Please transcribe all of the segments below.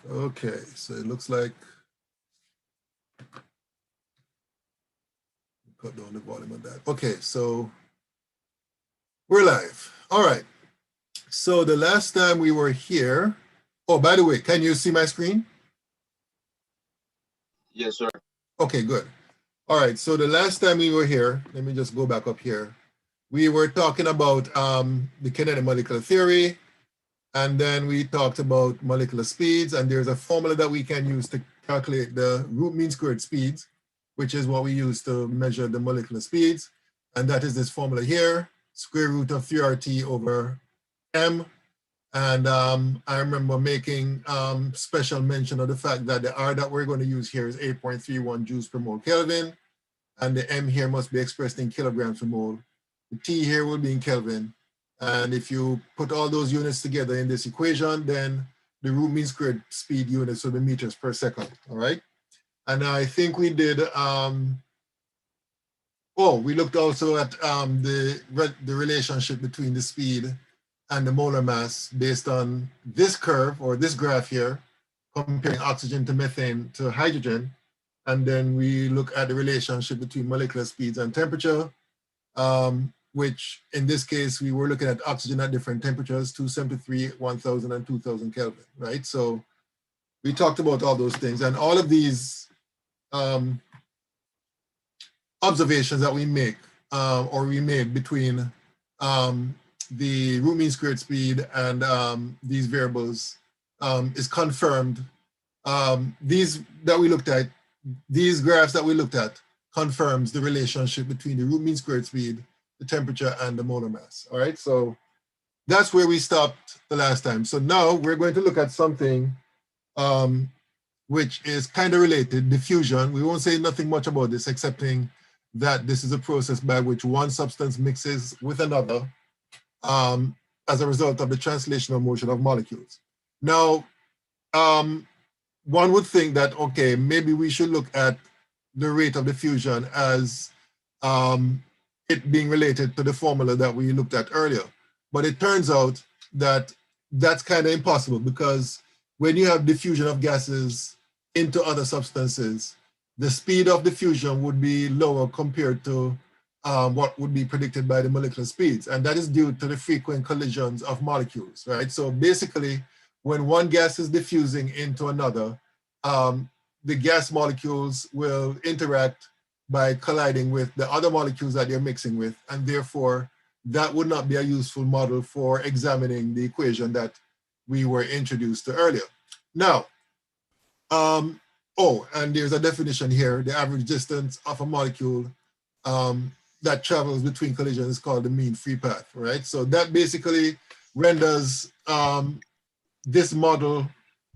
Okay, so it looks like cut down the volume on that. Okay, so we're live. All right. So the last time we were here, oh, by the way, can you see my screen? Yes, sir. Okay, good. All right, so the last time we were here, let me just go back up here. We were talking about the kinetic molecular theory, and then we talked about molecular speeds, and there's a formula that we can use to calculate the root mean squared speeds, which is what we use to measure the molecular speeds. And that is this formula here, square root of 3RT over M. And I remember making special mention of the fact that the R that we're going to use here is 8.31 joules per mole Kelvin. And the M here must be expressed in kilograms per mole. The T here will be in Kelvin. And if you put all those units together in this equation, then the root mean squared speed units will be meters per second, all right? And I think we did, we looked also at the relationship between the speed and the molar mass based on this curve or this graph here, comparing oxygen to methane to hydrogen. And then we look at the relationship between molecular speeds and temperature, which in this case, we were looking at oxygen at different temperatures, 273, 1000, and 2000 Kelvin, right? So we talked about all those things, and all of these observations that we make or we made between the root mean squared speed and these variables is confirmed. These graphs that we looked at confirms the relationship between the root mean squared speed, the temperature, and the molar mass. All right, so that's where we stopped the last time. So now we're going to look at something which is kind of related, diffusion. We won't say nothing much about this, excepting that this is a process by which one substance mixes with another as a result of the translational motion of molecules. Now, one would think that, okay, maybe we should look at the rate of diffusion as it being related to the formula that we looked at earlier. But it turns out that that's kind of impossible, because when you have diffusion of gases into other substances, the speed of diffusion would be lower compared to what would be predicted by the molecular speeds. And that is due to the frequent collisions of molecules, right? So basically, when one gas is diffusing into another, the gas molecules will interact by colliding with the other molecules that they're mixing with, and therefore that would not be a useful model for examining the equation that we were introduced to earlier. Now, and there's a definition here, the average distance of a molecule that travels between collisions is called the mean free path, right? So that basically renders this model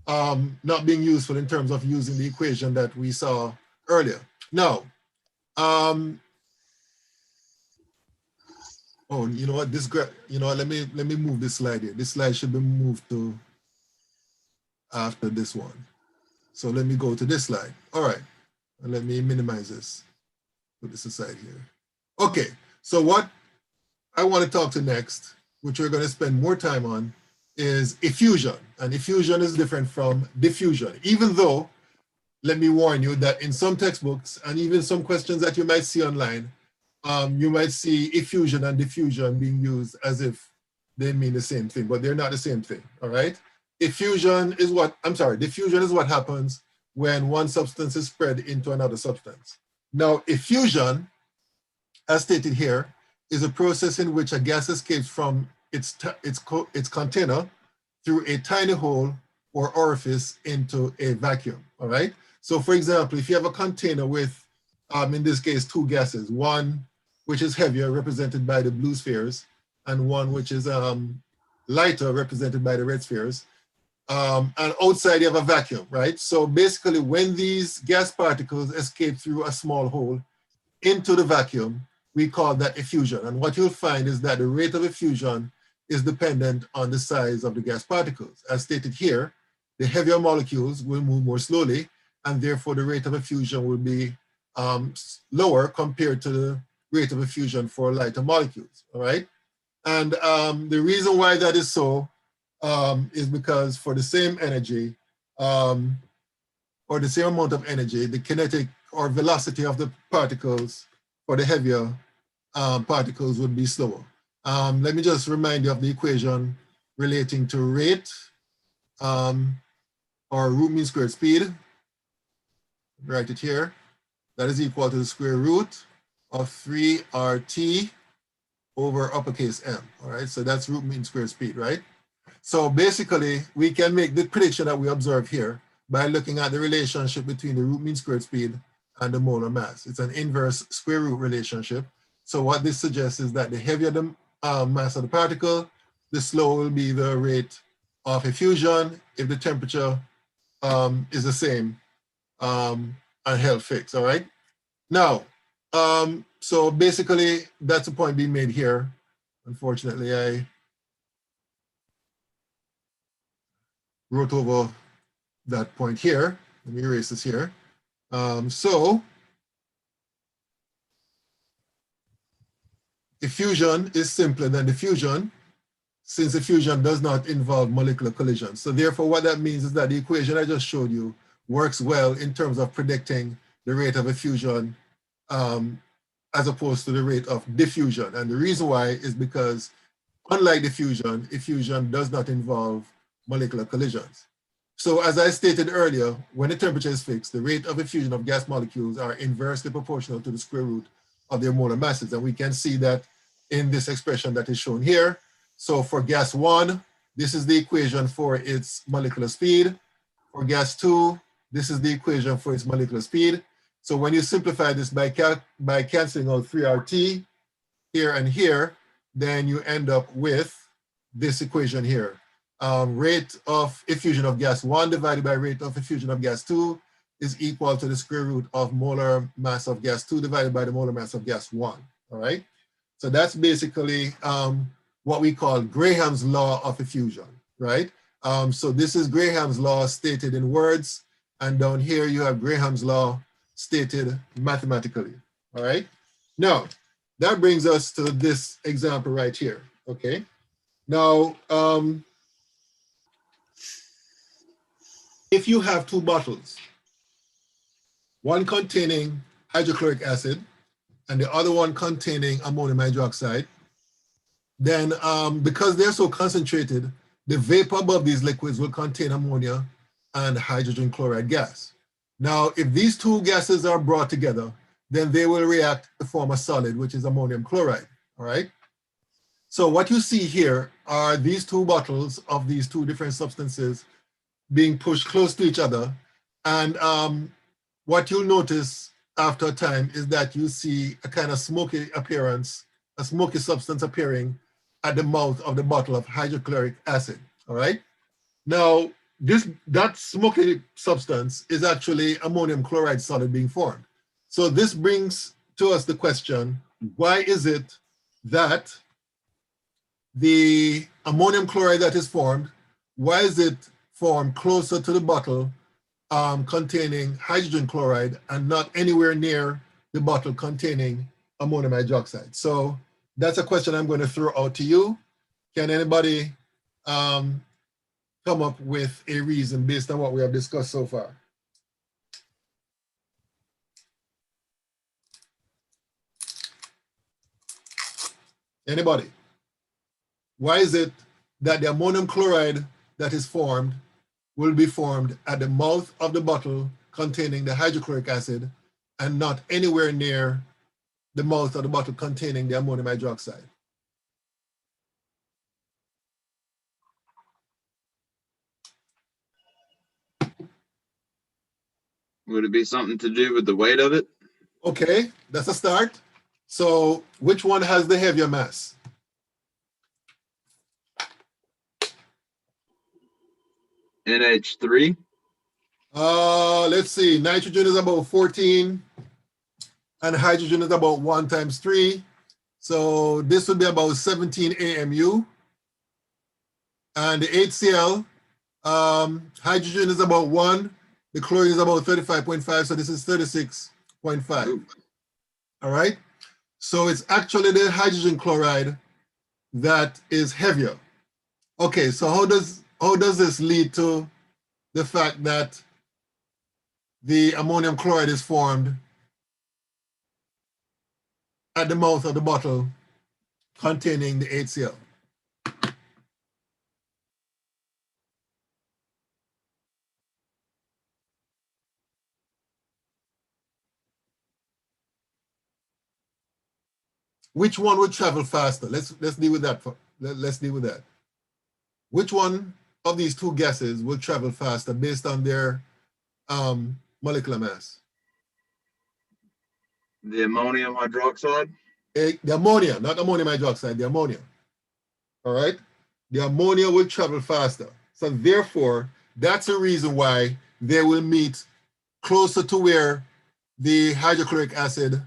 not being useful in terms of using the equation that we saw earlier. Now, you know what? Let me move this slide here. This slide should be moved to after this one. So let me go to this slide. All right, and let me minimize this. Put this aside here. Okay, so what I want to talk to next, which we're going to spend more time on, is effusion. And effusion is different from diffusion, even though, let me warn you that in some textbooks and even some questions that you might see online, you might see effusion and diffusion being used as if they mean the same thing, but they're not the same thing, all right? Diffusion is what happens when one substance is spread into another substance. Now, effusion, as stated here, is a process in which a gas escapes from its container through a tiny hole or orifice into a vacuum, all right? So for example, if you have a container with, in this case, two gases, one which is heavier, represented by the blue spheres, and one which is lighter, represented by the red spheres, and outside you have a vacuum, right? So basically when these gas particles escape through a small hole into the vacuum, we call that effusion. And what you'll find is that the rate of effusion is dependent on the size of the gas particles. As stated here, the heavier molecules will move more slowly, and therefore the rate of effusion will be lower compared to the rate of effusion for lighter molecules, all right? And the reason why that is so is because for the same energy, or the same amount of energy, the kinetic or velocity of the particles for the heavier particles would be slower. Let me just remind you of the equation relating to rate, or root mean squared speed. Write it here. That is equal to the square root of 3RT over uppercase M. All right, so that's root mean squared speed, right? So basically, we can make the prediction that we observe here by looking at the relationship between the root mean squared speed and the molar mass. It's an inverse square root relationship. So what this suggests is that the heavier the mass of the particle, the slower will be the rate of effusion if the temperature is the same and held fixed, all right? Now, so basically, that's the point being made here. Unfortunately, I wrote over that point here. Let me erase this here. So effusion is simpler than diffusion, since effusion does not involve molecular collision. So therefore, what that means is that the equation I just showed you works well in terms of predicting the rate of effusion as opposed to the rate of diffusion. And the reason why is because unlike diffusion, effusion does not involve molecular collisions. So as I stated earlier, when the temperature is fixed, the rate of effusion of gas molecules are inversely proportional to the square root of their molar masses. And we can see that in this expression that is shown here. So for gas 1, this is the equation for its molecular speed. For gas 2, this is the equation for its molecular speed. So when you simplify this by canceling out 3RT here and here, then you end up with this equation here. Rate of effusion of gas 1 divided by rate of effusion of gas 2 is equal to the square root of molar mass of gas 2 divided by the molar mass of gas 1, all right? So that's basically what we call Graham's law of effusion, right? So this is Graham's law stated in words, and down here you have Graham's law stated mathematically, all right? Now, that brings us to this example right here, okay? Now, if you have two bottles, one containing hydrochloric acid and the other one containing ammonium hydroxide, then because they're so concentrated, the vapor above these liquids will contain ammonia and hydrogen chloride gas. Now, if these two gases are brought together, then they will react to form a solid, which is ammonium chloride, all right? So what you see here are these two bottles of these two different substances being pushed close to each other. And what you'll notice after a time is that you see a kind of smoky appearance, a smoky substance appearing at the mouth of the bottle of hydrochloric acid, all right? Now, that smoky substance is actually ammonium chloride solid being formed. So this brings to us the question, why is it that the ammonium chloride that is formed, why is it formed closer to the bottle containing hydrogen chloride and not anywhere near the bottle containing ammonium hydroxide? So that's a question I'm going to throw out to you. Can anybody come up with a reason based on what we have discussed so far? Anybody? Why is it that the ammonium chloride that is formed will be formed at the mouth of the bottle containing the hydrochloric acid and not anywhere near the mouth of the bottle containing the ammonium hydroxide? Would it be something to do with the weight of it? Okay, that's a start. So which one has the heavier mass? NH3? Let's see, nitrogen is about 14 and hydrogen is about 1 times 3. So this would be about 17 AMU. And the HCl, hydrogen is about 1, the chlorine is about 35.5, so this is 36.5. All right? So it's actually the hydrogen chloride that is heavier. Okay, so how does this lead to the fact that the ammonium chloride is formed at the mouth of the bottle containing the HCl. Which one would travel faster? Let's deal with that. Let's deal with that. Which one of these two gases will travel faster based on their molecular mass? The ammonium hydroxide? The ammonia, not ammonium hydroxide, the ammonia. All right? The ammonia will travel faster. So therefore, that's a reason why they will meet closer to where the hydrochloric acid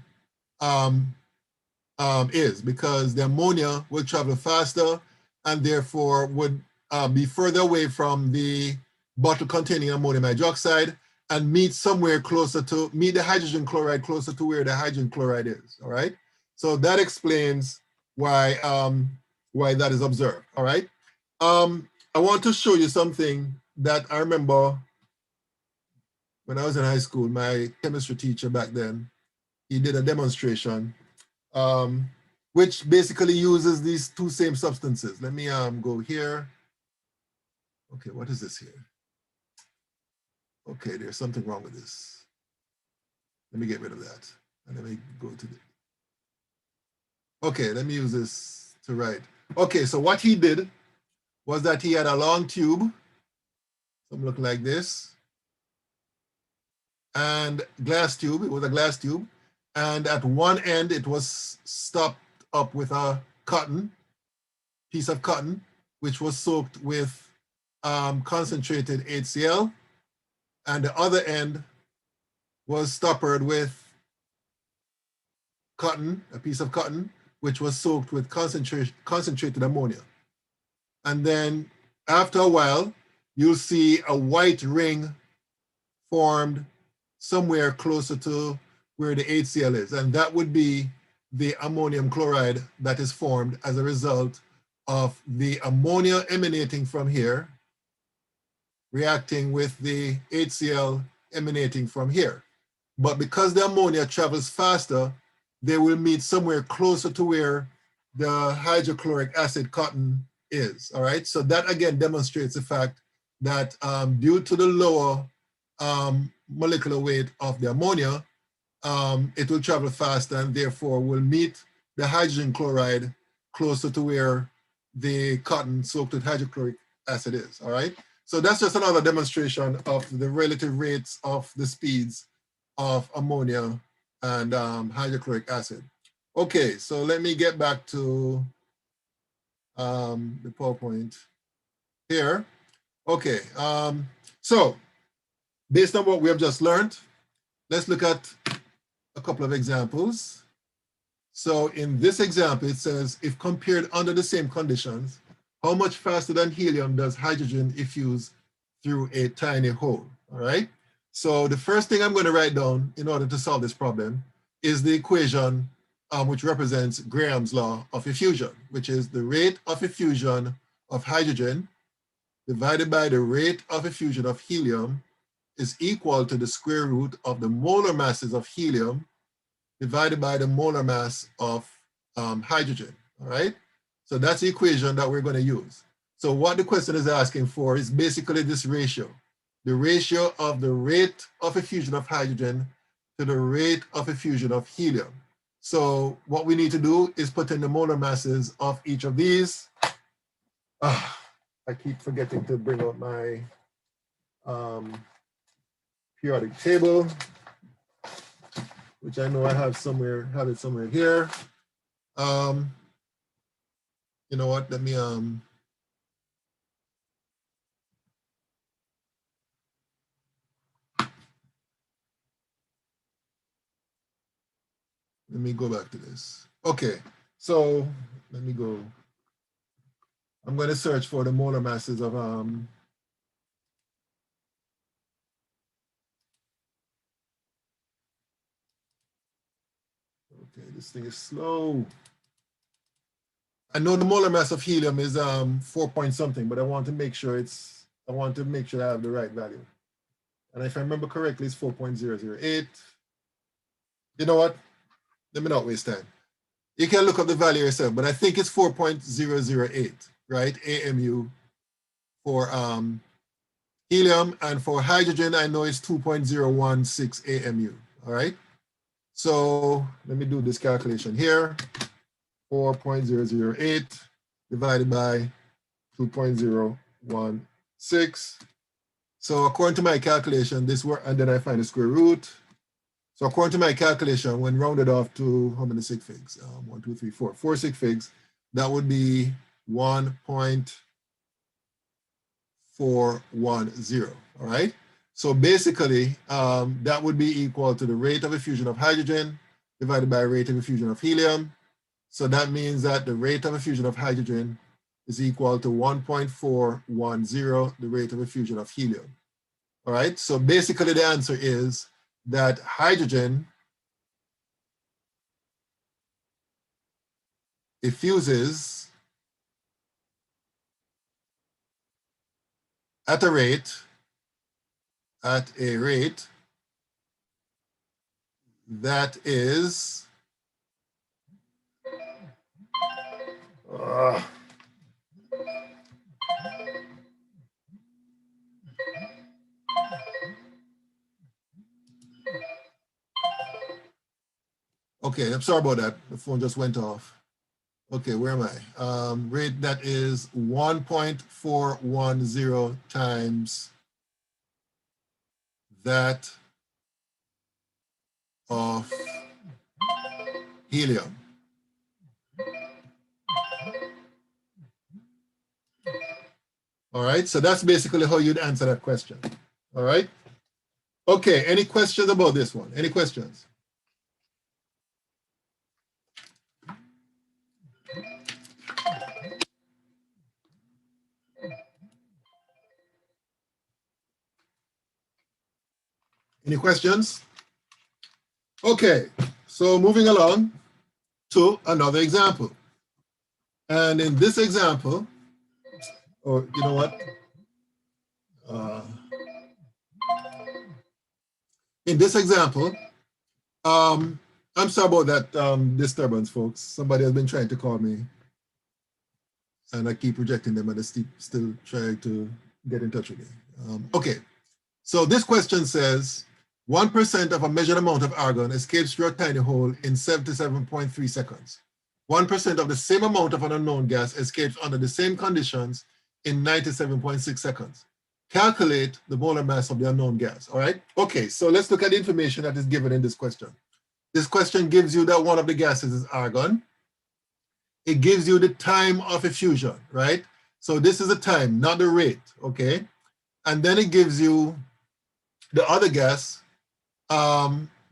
is, because the ammonia will travel faster and therefore would be further away from the bottle containing ammonium hydroxide and meet somewhere closer to, meet the hydrogen chloride closer to where the hydrogen chloride is, all right? So that explains why that is observed, all right? I want to show you something that I remember when I was in high school. My chemistry teacher back then, he did a demonstration which basically uses these two same substances. Let me go here. Okay, what is this here? Okay, there's something wrong with this. Let me get rid of that. And let me go to the, okay, let me use this to write. Okay, so what he did was that he had a long tube, something looking like this, and glass tube, it was a glass tube, and at one end it was stopped up with a cotton, piece of cotton, which was soaked with concentrated HCl, and the other end was stoppered with cotton, a piece of cotton, which was soaked with concentrated ammonia. And then after a while, you'll see a white ring formed somewhere closer to where the HCl is. And that would be the ammonium chloride that is formed as a result of the ammonia emanating from here, reacting with the HCl emanating from here. But because the ammonia travels faster, they will meet somewhere closer to where the hydrochloric acid cotton is, all right? So that again demonstrates the fact that due to the lower molecular weight of the ammonia, it will travel faster and therefore will meet the hydrogen chloride closer to where the cotton soaked with hydrochloric acid is, all right? So that's just another demonstration of the relative rates of the speeds of ammonia and hydrochloric acid. Okay, so let me get back to the PowerPoint here. Okay, so based on what we have just learned, let's look at a couple of examples. So in this example, it says, if compared under the same conditions, how much faster than helium does hydrogen effuse through a tiny hole, all right? So the first thing I'm going to write down in order to solve this problem is the equation which represents Graham's law of effusion, which is the rate of effusion of hydrogen divided by the rate of effusion of helium is equal to the square root of the molar masses of helium divided by the molar mass of hydrogen, all right? So that's the equation that we're going to use. So what the question is asking for is basically this ratio, the ratio of the rate of effusion of hydrogen to the rate of effusion of helium. So what we need to do is put in the molar masses of each of these. I keep forgetting to bring out my periodic table, which I know I have it somewhere here. You know what, let me go back to this. Okay, so let me go. I'm going to search for the molar masses of okay, this thing is slow. I know the molar mass of helium is 4 point something, but I want to make sure it's I want to make sure I have the right value. And if I remember correctly, it's 4.008. You know what? Let me not waste time. You can look up the value yourself, but I think it's 4.008, right? AMU for helium, and for hydrogen, I know it's 2.016 AMU, all right? So let me do this calculation here. 4.008 divided by 2.016. So according to my calculation, this work, and then I find the square root. So according to my calculation, when rounded off to how many sig figs? 1, 2, 3, 4. 4 sig figs. That would be 1.410. All right. So basically, that would be equal to the rate of effusion of hydrogen divided by rate of effusion of helium. So that means that the rate of effusion of hydrogen is equal to 1.410, the rate of effusion of helium. All right. So basically, the answer is that hydrogen effuses at a rate that is okay, I'm sorry about that. The phone just went off. Okay, where am I? Rate that is 1.410 times that of helium. All right, so that's basically how you'd answer that question. All right. Okay, any questions about this one? Any questions? Any questions? Okay, so moving along to another example. And in this example, or you know what? In this example, I'm sorry about that disturbance, folks. Somebody has been trying to call me and I keep rejecting them and they still trying to get in touch with me. Okay, so this question says, 1% of a measured amount of argon escapes through a tiny hole in 77.3 seconds. 1% of the same amount of an unknown gas escapes under the same conditions in 97.6 seconds. Calculate the molar mass of the unknown gas, all right? Okay, so let's look at the information that is given in this question. This question gives you that one of the gases is argon. It gives you the time of effusion, right? So this is the time, not the rate, okay? And then it gives you the other gas.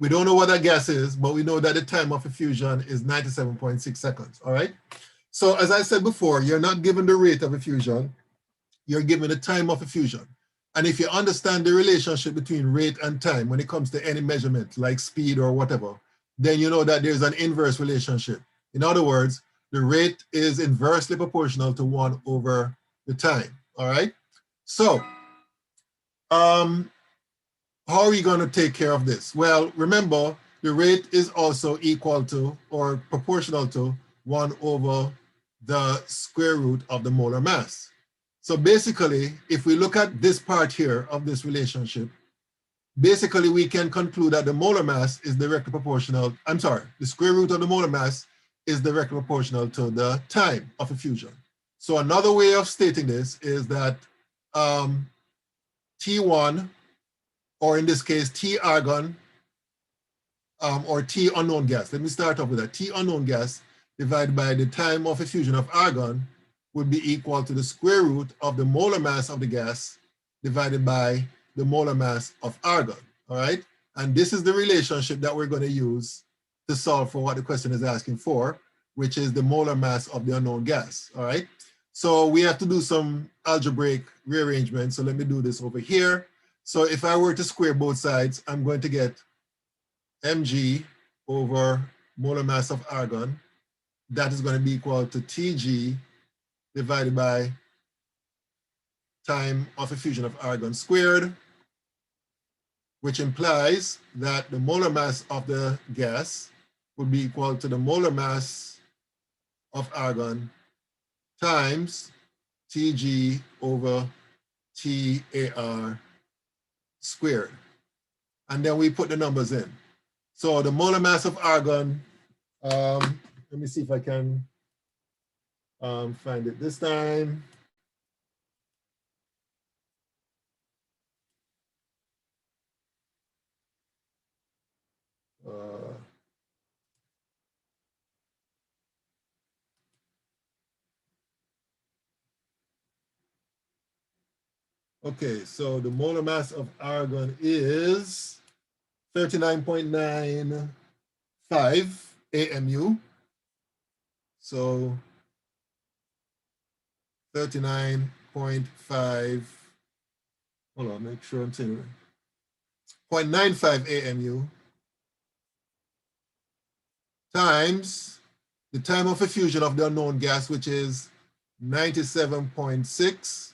We don't know what that gas is, but we know that the time of effusion is 97.6 seconds, all right? So as I said before, you're not given the rate of effusion, you're given the time of effusion. And if you understand the relationship between rate and time when it comes to any measurement, like speed or whatever, then you know that there's an inverse relationship. In other words, the rate is inversely proportional to 1 over the time, all right? So, how are we going to take care of this? Well, remember, the rate is also equal to or proportional to 1 over the square root of the molar mass. So basically, if we look at this part here of this relationship, basically we can conclude that the molar mass is directly proportional, the square root of the molar mass is directly proportional to the time of effusion. So another way of stating this is that T1, or in this case, T argon, or T unknown gas. Let me start off with that. T unknown gas divided by the time of effusion of argon would be equal to the square root of the molar mass of the gas divided by the molar mass of argon, all right? And this is the relationship that we're going to use to solve for what the question is asking for, which is the molar mass of the unknown gas, all right? So we have to do some algebraic rearrangement. So let me do this over here. So if I were to square both sides, I'm going to get mg over molar mass of argon. That is going to be equal to Tg divided by time of effusion of argon squared, which implies that the molar mass of the gas would be equal to the molar mass of argon times Tg over TAR squared. And then we put the numbers in. So the molar mass of argon, let me see if I can find it this time. Okay, so the molar mass of argon is 39.95 AMU. So 39.5, hold on, make sure I'm saying it. 0.95 AMU times the time of effusion of the unknown gas, which is 97.6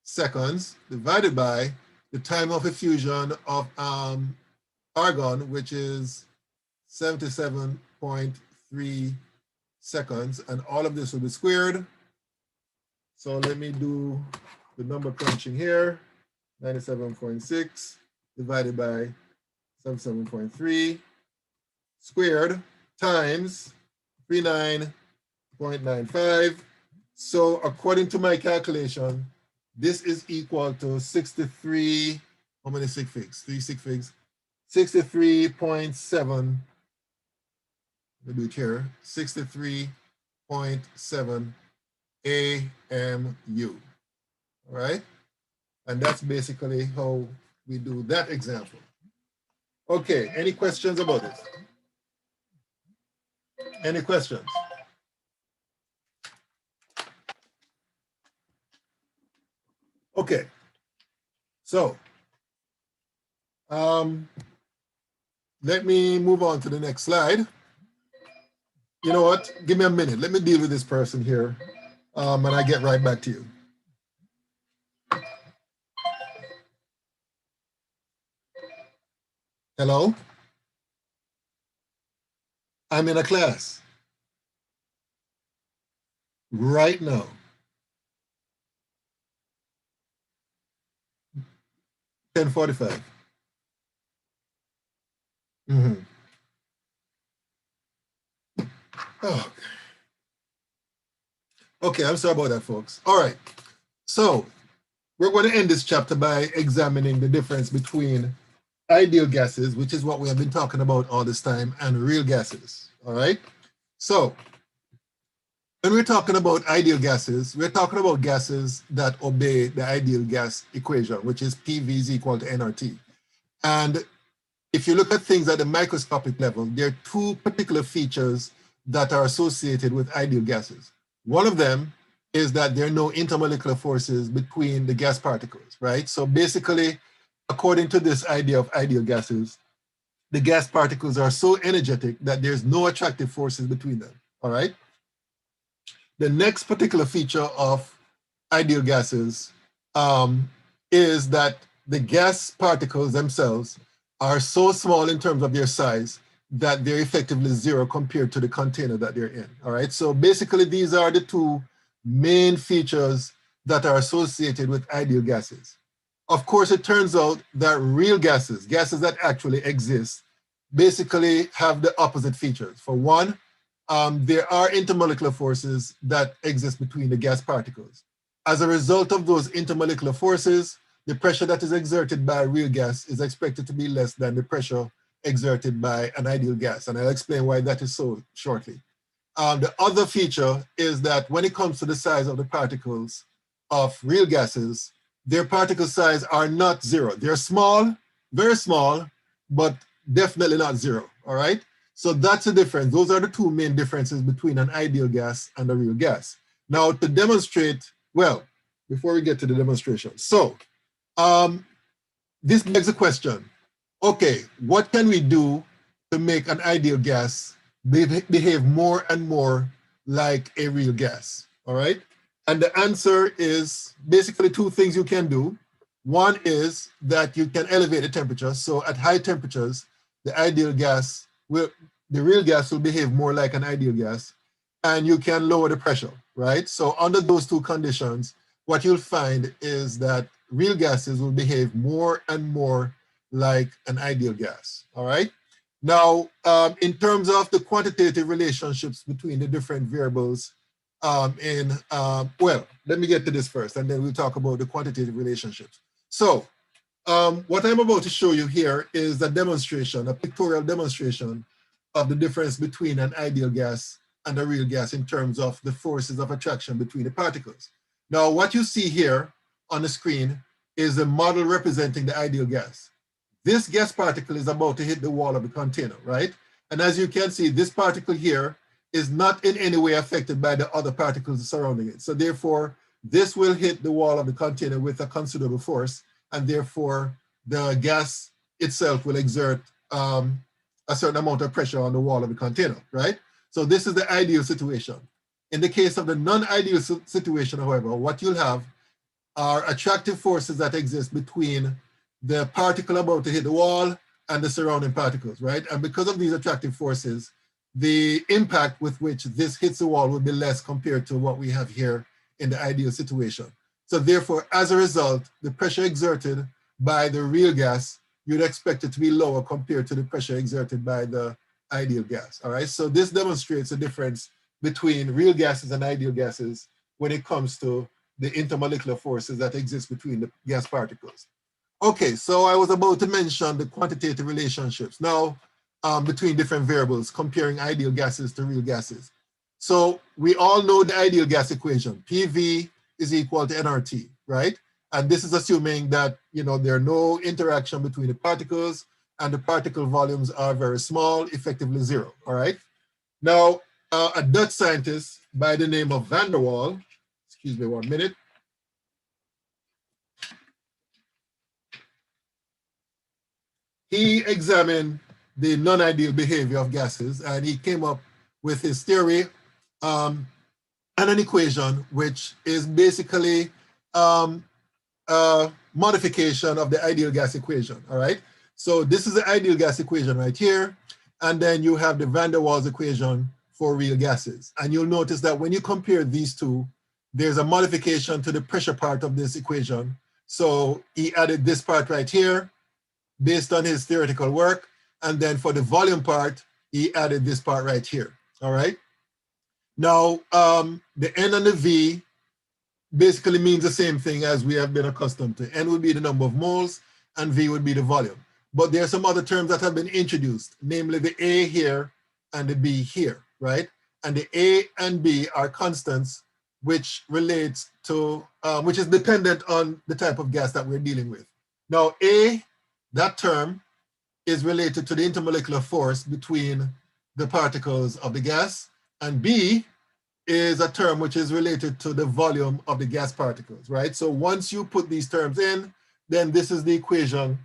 seconds, divided by the time of effusion of argon, which is 77.3 seconds, and all of this will be squared. So let me do the number crunching here. 97.6 divided by 77.3 squared times 39.95. So according to my calculation, this is equal to 63, how many sig figs? 3 sig figs. 63.7, let me do it here, 63.7 AMU, all right? And that's basically how we do that example. Okay, any questions about this? Any questions? Okay, so let me move on to the next slide. You know what? Give me a minute. Let me deal with this person here, and I get right back to you. Hello? I'm in a class right now. (10:45). Oh. Okay, I'm sorry about that, folks. All right, so we're going to end this chapter by examining the difference between ideal gases, which is what we have been talking about all this time, and real gases, all right? So when we're talking about ideal gases, we're talking about gases that obey the ideal gas equation, which is PV is equal to nRT. And if you look at things at the microscopic level, there are two particular features that are associated with ideal gases. One of them is that there are no intermolecular forces between the gas particles, right? So basically, according to this idea of ideal gases, the gas particles are so energetic that there's no attractive forces between them, all right? The next particular feature of ideal gases is that the gas particles themselves are so small in terms of their size that they're effectively zero compared to the container that they're in, all right? So basically, these are the two main features that are associated with ideal gases. Of course, it turns out that real gases, gases that actually exist, basically have the opposite features. For one, there are intermolecular forces that exist between the gas particles. As a result of those intermolecular forces, the pressure that is exerted by a real gas is expected to be less than the pressure exerted by an ideal gas. And I'll explain why that is so shortly. The other feature is that when it comes to the size of the particles of real gases, their particle size are not zero. They're small, very small, but definitely not zero, all right? So that's the difference. Those are the two main differences between an ideal gas and a real gas. Now to demonstrate, well, before we get to the demonstration. So this begs a question. Okay, what can we do to make an ideal gas behave more and more like a real gas, all right? And the answer is basically two things you can do. One is that you can elevate the temperature. So at high temperatures, the ideal gas will, the real gas will behave more like an ideal gas, and you can lower the pressure, right? So under those two conditions, what you'll find is that real gases will behave more and more like an ideal gas, all right? Now, in terms of the quantitative relationships between the different variables well, let me get to this first, and then we'll talk about the quantitative relationships. So what I'm about to show you here is a demonstration, a pictorial demonstration of the difference between an ideal gas and a real gas in terms of the forces of attraction between the particles. Now, what you see here on the screen is a model representing the ideal gas. This gas particle is about to hit the wall of the container, right? And as you can see, this particle here is not in any way affected by the other particles surrounding it. So therefore, this will hit the wall of the container with a considerable force, and therefore the gas itself will exert a certain amount of pressure on the wall of the container, right? So this is the ideal situation. In the case of the non-ideal situation, however, what you'll have are attractive forces that exist between the particle about to hit the wall and the surrounding particles, right? And because of these attractive forces, the impact with which this hits the wall will be less compared to what we have here in the ideal situation. So therefore, as a result, the pressure exerted by the real gas, you'd expect it to be lower compared to the pressure exerted by the ideal gas, all right? So this demonstrates the difference between real gases and ideal gases when it comes to the intermolecular forces that exist between the gas particles. Okay, so I was about to mention the quantitative relationships now between different variables, comparing ideal gases to real gases. So we all know the ideal gas equation, PV is equal to nRT, right? And this is assuming that, you know, there are no interaction between the particles and the particle volumes are very small, effectively zero, all right? Now, a Dutch scientist by the name of Van der Waal, excuse me 1 minute, he examined the non-ideal behavior of gases, and he came up with his theory and an equation, which is basically a modification of the ideal gas equation, all right? So this is the ideal gas equation right here, and then you have the Van der Waals equation for real gases. And you'll notice that when you compare these two, there's a modification to the pressure part of this equation. So he added this part right here, based on his theoretical work. And then for the volume part, he added this part right here, all right? Now, the N and the V basically means the same thing as we have been accustomed to. N would be the number of moles and V would be the volume. But there are some other terms that have been introduced, namely the A here and the B here, right? And the A and B are constants which relates to, which is dependent on the type of gas that we're dealing with. Now, A, that term is related to the intermolecular force between the particles of the gas, and B is a term which is related to the volume of the gas particles, right? So once you put these terms in, then this is the equation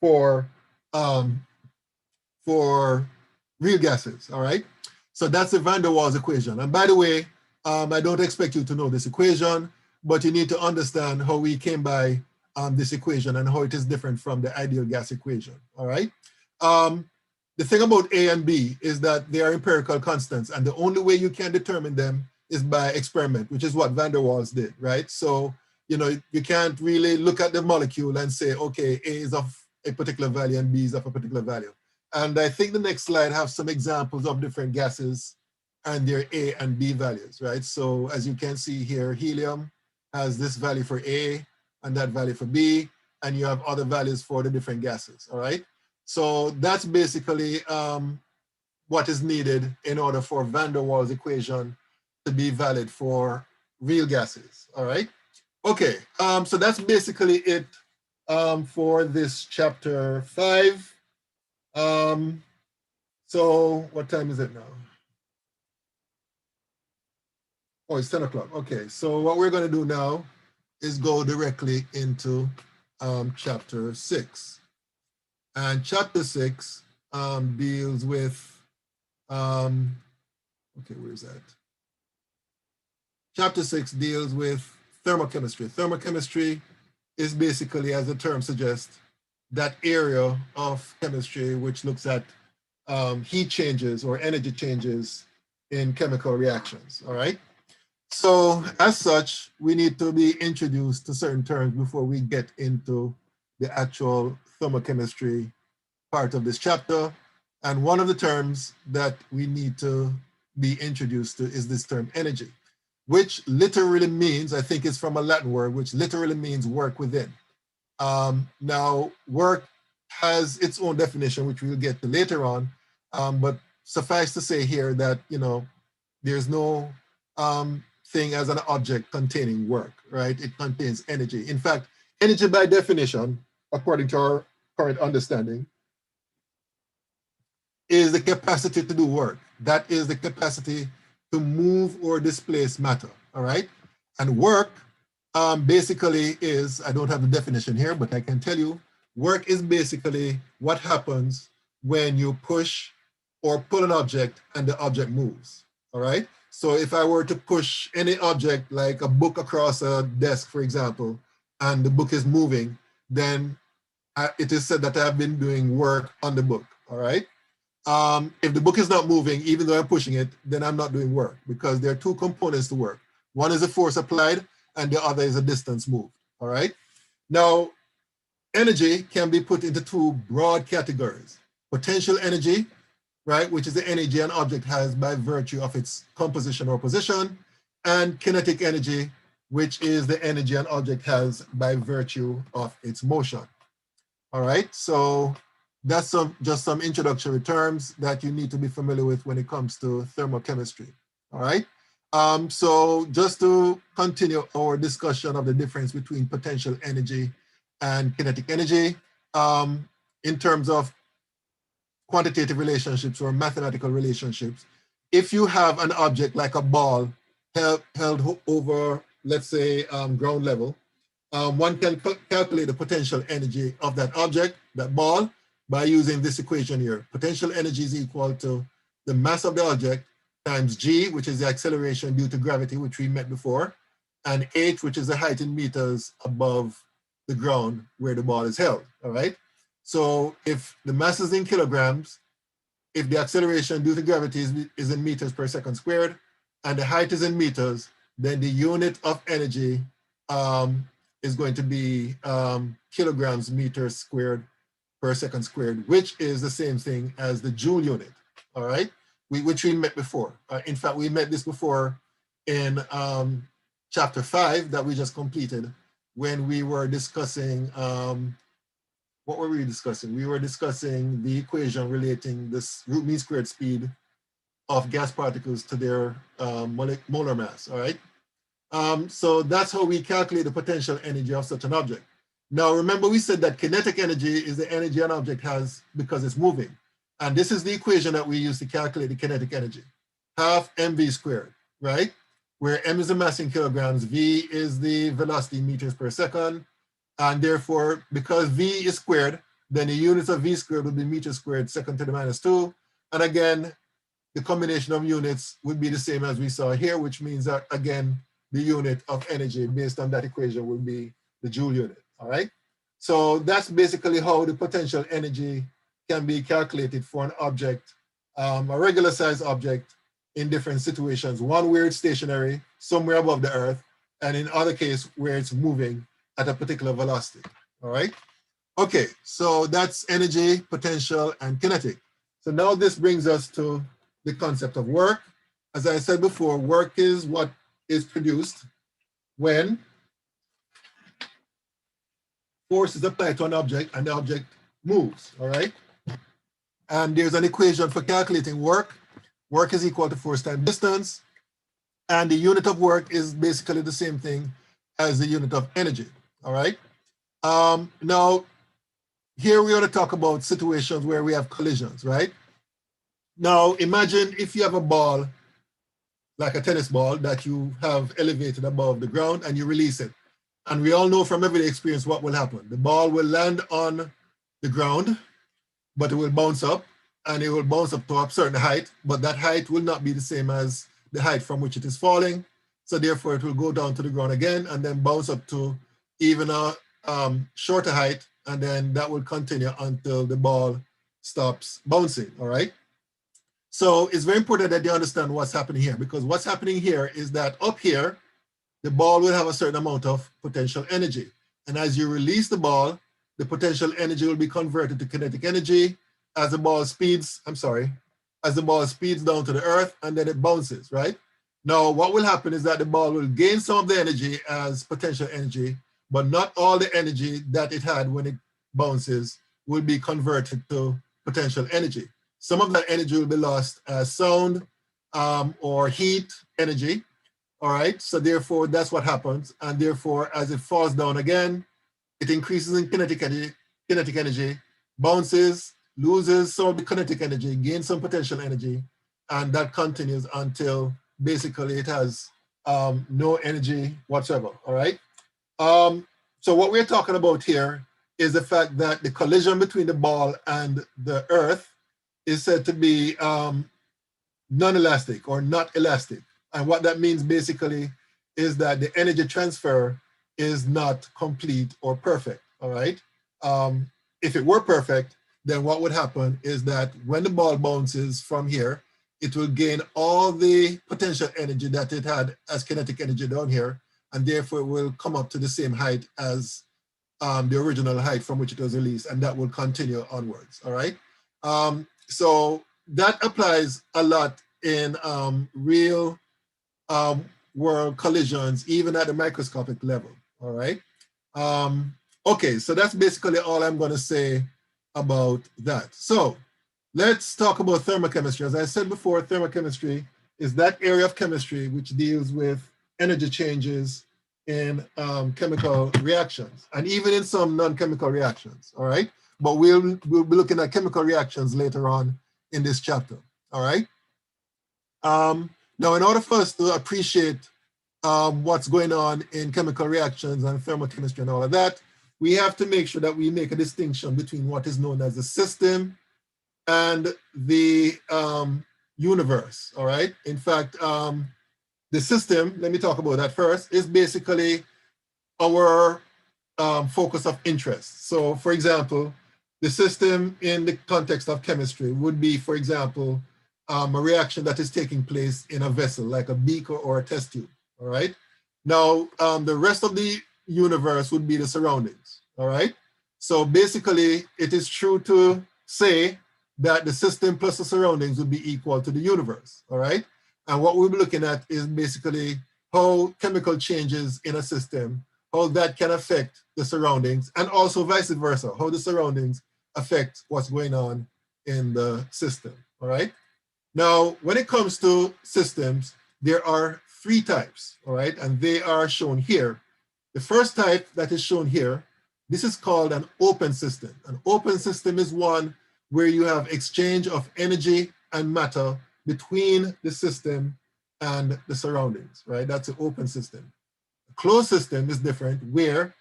for real gases, all right? So that's the Van der Waals equation. And by the way, I don't expect you to know this equation, but you need to understand how we came by this equation and how it is different from the ideal gas equation, all right? The thing about A and B is that they are empirical constants, and the only way you can determine them is by experiment, which is what Van der Waals did, right? So, you know, you can't really look at the molecule and say, okay, A is of a particular value and B is of a particular value. And I think the next slide has some examples of different gases and their A and B values, right? So as you can see here, helium has this value for A and that value for B, and you have other values for the different gases, all right? So that's basically what is needed in order for Van der Waals equation to be valid for real gases, all right? Okay, so that's basically it for this chapter 5. So what time is it now? Oh, it's 10 o'clock. Okay, so what we're going to do now is go directly into chapter 6. And chapter 6 deals with, okay, where's that? Chapter 6 deals with thermochemistry. Thermochemistry is basically, as the term suggests, that area of chemistry which looks at heat changes or energy changes in chemical reactions, all right? So as such, we need to be introduced to certain terms before we get into the actual thermochemistry part of this chapter. And one of the terms that we need to be introduced to is this term energy, which literally means, I think it's from a Latin word, which literally means work within. Now, work has its own definition, which we'll get to later on, but suffice to say here that, you know, there's no thing as an object containing work, right? It contains energy. In fact, energy by definition, according to our current understanding, is the capacity to do work. That is the capacity to move or displace matter, all right? And work basically is, I don't have the definition here, but I can tell you, work is basically what happens when you push or pull an object and the object moves, all right? So if I were to push any object like a book across a desk, for example, and the book is moving, then it is said that I've been doing work on the book, all right? If the book is not moving, even though I'm pushing it, then I'm not doing work because there are two components to work. One is a force applied and the other is a distance moved, all right? Now, energy can be put into two broad categories. Potential energy, right, which is the energy an object has by virtue of its composition or position, and kinetic energy, which is the energy an object has by virtue of its motion. All right, so that's just some introductory terms that you need to be familiar with when it comes to thermochemistry. All right, so just to continue our discussion of the difference between potential energy and kinetic energy, in terms of quantitative relationships or mathematical relationships, if you have an object like a ball held over, let's say, ground level, one can calculate the potential energy of that object, that ball, by using this equation here. Potential energy is equal to the mass of the object times g, which is the acceleration due to gravity, which we met before, and h, which is the height in meters above the ground where the ball is held, all right? So if the mass is in kilograms, if the acceleration due to gravity is in meters per second squared, and the height is in meters, then the unit of energy is going to be kilograms meters squared per second squared, which is the same thing as the joule unit, all right? Which we met before. In fact, we met this before in chapter 5 that we just completed when we were discussing, what were we discussing? We were discussing the equation relating this root mean squared speed of gas particles to their molar mass, all right? So that's how we calculate the potential energy of such an object. Now, remember we said that kinetic energy is the energy an object has because it's moving. And this is the equation that we use to calculate the kinetic energy. Half mv squared, right? Where m is the mass in kilograms, v is the velocity in meters per second. And therefore, because v is squared, then the units of v squared would be meters squared second to the minus 2. And again, the combination of units would be the same as we saw here, which means that, again, the unit of energy based on that equation would be the joule unit, all right? So that's basically how the potential energy can be calculated for an object, a regular size object in different situations. One where it's stationary, somewhere above the earth, and in other case where it's moving at a particular velocity, all right? Okay, so that's energy, potential, and kinetic. So now this brings us to the concept of work. As I said before, work is what is produced when force is applied to an object and the object moves, all right? And there's an equation for calculating work. Work is equal to force times distance. And the unit of work is basically the same thing as the unit of energy, all right? Now, here we want to talk about situations where we have collisions, right? Now, imagine if you have a ball, like a tennis ball, that you have elevated above the ground and you release it. And we all know from everyday experience what will happen. The ball will land on the ground, but it will bounce up, and it will bounce up to a certain height, but that height will not be the same as the height from which it is falling. So therefore it will go down to the ground again and then bounce up to even a shorter height, and then that will continue until the ball stops bouncing, all right? So it's very important that you understand what's happening here, because what's happening here is that up here, the ball will have a certain amount of potential energy. And as you release the ball, the potential energy will be converted to kinetic energy as the ball speeds, as the ball speeds down to the earth, and then it bounces, right? Now, what will happen is that the ball will gain some of the energy as potential energy, but not all the energy that it had when it bounces will be converted to potential energy. Some of that energy will be lost as sound or heat energy, all right? So therefore, that's what happens. And therefore, as it falls down again, it increases in kinetic energy, bounces, loses some of the kinetic energy, gains some potential energy, and that continues until basically it has no energy whatsoever, all right? So what we're talking about here is the fact that the collision between the ball and the earth is said to be non-elastic or not elastic. And what that means basically is that the energy transfer is not complete or perfect, all right? If it were perfect, then what would happen is that when the ball bounces from here, it will gain all the potential energy that it had as kinetic energy down here, and therefore it will come up to the same height as the original height from which it was released, and that will continue onwards, all right? So that applies a lot in real world collisions, even at the microscopic level, all right? Okay, so that's basically all I'm gonna say about that. So let's talk about thermochemistry. As I said before, thermochemistry is that area of chemistry which deals with energy changes in chemical reactions, and even in some non-chemical reactions, all right? But we'll be looking at chemical reactions later on in this chapter, all right? Now, in order for us to appreciate what's going on in chemical reactions and thermochemistry and all of that, we have to make sure that we make a distinction between what is known as the system and the universe, all right? In fact, the system, let me talk about that first, is basically our focus of interest. So for example, the system in the context of chemistry would be, for example, a reaction that is taking place in a vessel, like a beaker or a test tube, all right? Now, the rest of the universe would be the surroundings, all right? So basically, it is true to say that the system plus the surroundings would be equal to the universe, all right? And what we'll be looking at is basically how chemical changes in a system, how that can affect the surroundings, and also vice versa, how the surroundings affect what's going on in the system, all right? Now, when it comes to systems, there are three types, all right? And they are shown here. The first type that is shown here, this is called an open system. An open system is one where you have exchange of energy and matter between the system and the surroundings, right? That's an open system. A closed system is different, where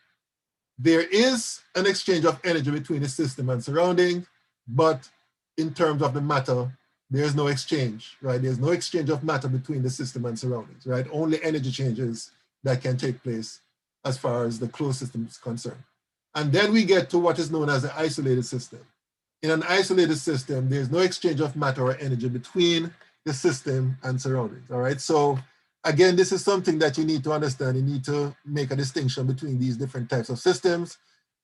there is an exchange of energy between the system and surrounding, but in terms of the matter, there's no exchange, right? There's no exchange of matter between the system and surroundings, right? Only energy changes that can take place as far as the closed system is concerned. And then we get to what is known as an isolated system. In an isolated system, there's no exchange of matter or energy between the system and surroundings, all right? So again, this is something that you need to understand. You need to make a distinction between these different types of systems.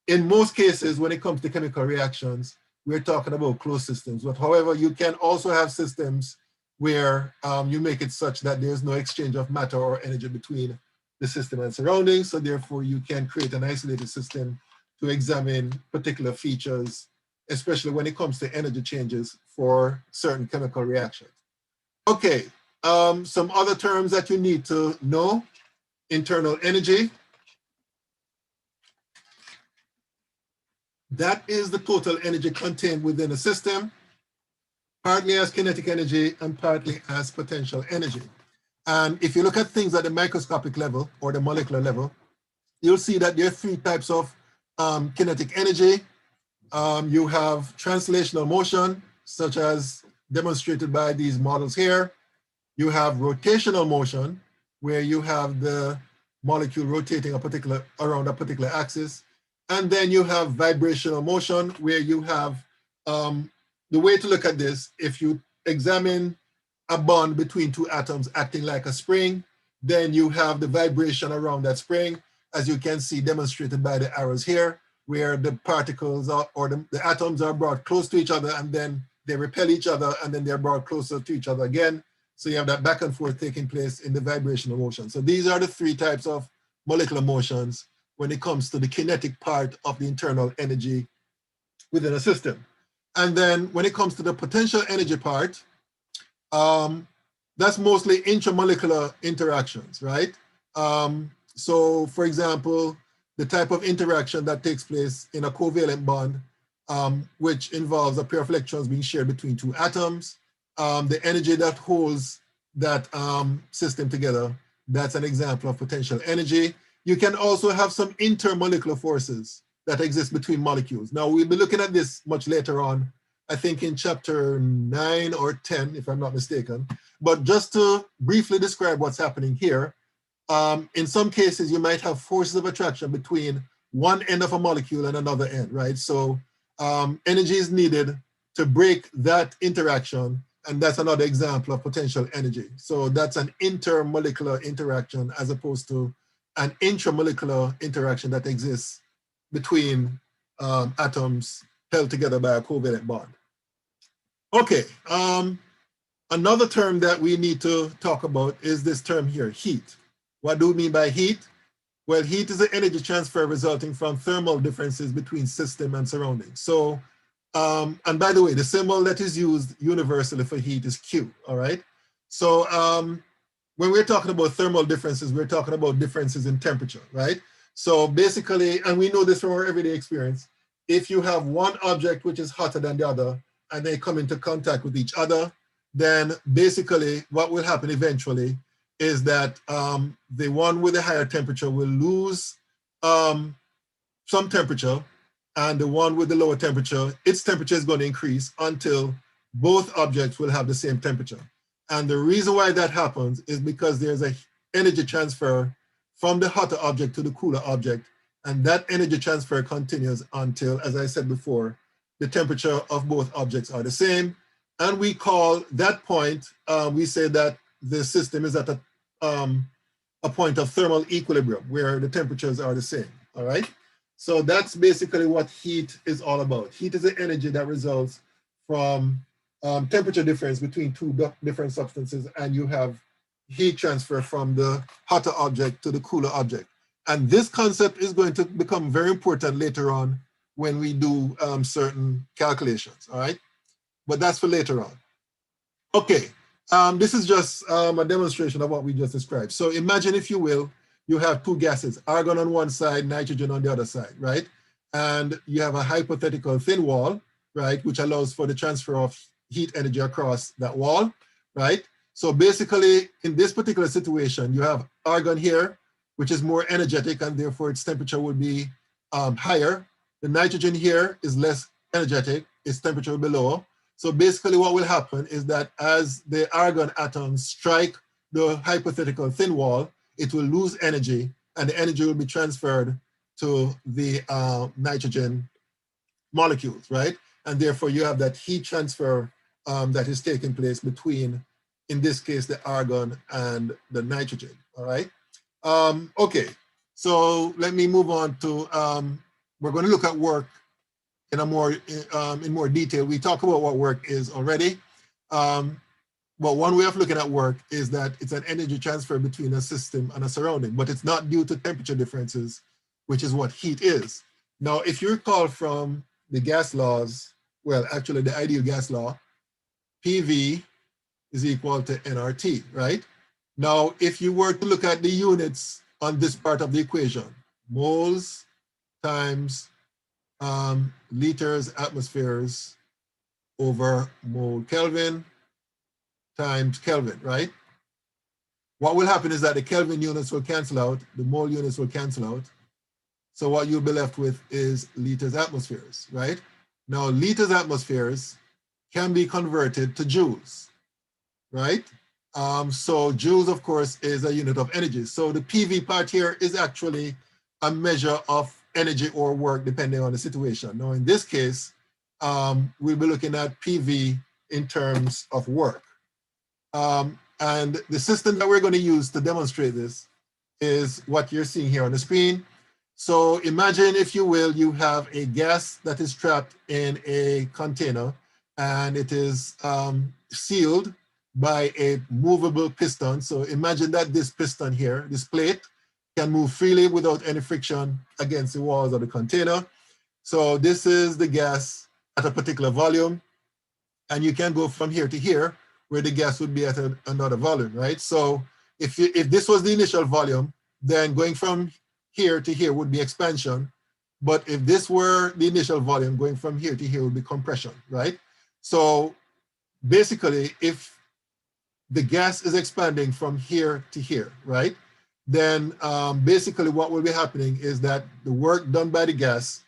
In most cases, when it comes to chemical reactions, we're talking about closed systems. But however, you can also have systems where you make it such that there's no exchange of matter or energy between the system and surroundings. So therefore, you can create an isolated system to examine particular features, especially when it comes to energy changes for certain chemical reactions. Okay, some other terms that you need to know: internal energy. That is the total energy contained within a system, partly as kinetic energy and partly as potential energy. And if you look at things at the microscopic level or the molecular level, you'll see that there are three types of kinetic energy. You have translational motion, such as demonstrated by these models here. You have rotational motion, where you have the molecule rotating around a particular axis. And then you have vibrational motion, where you have, the way to look at this, if you examine a bond between two atoms acting like a spring, then you have the vibration around that spring, as you can see demonstrated by the arrows here, where the particles or the atoms are brought close to each other, and then they repel each other, and then they're brought closer to each other again. So you have that back and forth taking place in the vibrational motion. So these are the three types of molecular motions when it comes to the kinetic part of the internal energy within a system. And then when it comes to the potential energy part, that's mostly intramolecular interactions, right? So for example, the type of interaction that takes place in a covalent bond, which involves a pair of electrons being shared between two atoms, the energy that holds that system together, that's an example of potential energy. You can also have some intermolecular forces that exist between molecules. Now, we'll be looking at this much later on, I think in chapter 9 or 10, if I'm not mistaken. But just to briefly describe what's happening here, in some cases, you might have forces of attraction between one end of a molecule and another end, right? So energy is needed to break that interaction, and that's another example of potential energy. So that's an intermolecular interaction as opposed to an intramolecular interaction that exists between atoms held together by a covalent bond. Okay, another term that we need to talk about is this term here, heat. What do we mean by heat? Well, heat is the energy transfer resulting from thermal differences between system and surroundings. So, and by the way, the symbol that is used universally for heat is Q, all right? So when we're talking about thermal differences, we're talking about differences in temperature, right? So basically, and we know this from our everyday experience, if you have one object which is hotter than the other, and they come into contact with each other, then basically what will happen eventually is that the one with the higher temperature will lose some temperature, and the one with the lower temperature, its temperature is going to increase until both objects will have the same temperature. And the reason why that happens is because there's an energy transfer from the hotter object to the cooler object, and that energy transfer continues until, as I said before, the temperature of both objects are the same. And we call that point, we say that the system is at a point of thermal equilibrium where the temperatures are the same, all right? So that's basically what heat is all about. Heat is the energy that results from temperature difference between two different substances, and you have heat transfer from the hotter object to the cooler object. And this concept is going to become very important later on when we do certain calculations, all right? But that's for later on. Okay, this is just a demonstration of what we just described. So imagine, if you will, you have two gases, argon on one side, nitrogen on the other side, right? And you have a hypothetical thin wall, right, which allows for the transfer of heat energy across that wall, right? So basically, in this particular situation, you have argon here, which is more energetic, and therefore its temperature would be higher. The nitrogen here is less energetic, its temperature will be lower. So basically what will happen is that as the argon atoms strike the hypothetical thin wall, it will lose energy, and the energy will be transferred to the nitrogen molecules, right? And therefore you have that heat transfer that is taking place between, in this case, the argon and the nitrogen, all right? Okay, so let me move on to, we're going to look at work in more detail. We talk about what work is already. But one way of looking at work is that it's an energy transfer between a system and a surrounding, but it's not due to temperature differences, which is what heat is. Now, if you recall from the gas laws, well, actually the ideal gas law, PV is equal to nRT, right? Now, if you were to look at the units on this part of the equation, moles times liters, atmospheres over mole Kelvin times Kelvin, right? What will happen is that the Kelvin units will cancel out, the mole units will cancel out. So what you'll be left with is liters atmospheres, right? Now, liters atmospheres can be converted to joules, right? So joules, of course, is a unit of energy. So the PV part here is actually a measure of energy or work depending on the situation. Now, in this case, we'll be looking at PV in terms of work. And the system that we're going to use to demonstrate this is what you're seeing here on the screen. So imagine, if you will, you have a gas that is trapped in a container and it is sealed by a movable piston. So imagine that this piston here, this plate, can move freely without any friction against the walls of the container. So this is the gas at a particular volume, and you can go from here to here where the gas would be at another volume, right? So if this was the initial volume, then going from here to here would be expansion. But if this were the initial volume, going from here to here would be compression, right? So basically, if the gas is expanding from here to here, right? Then basically what will be happening is that the work done by the gas,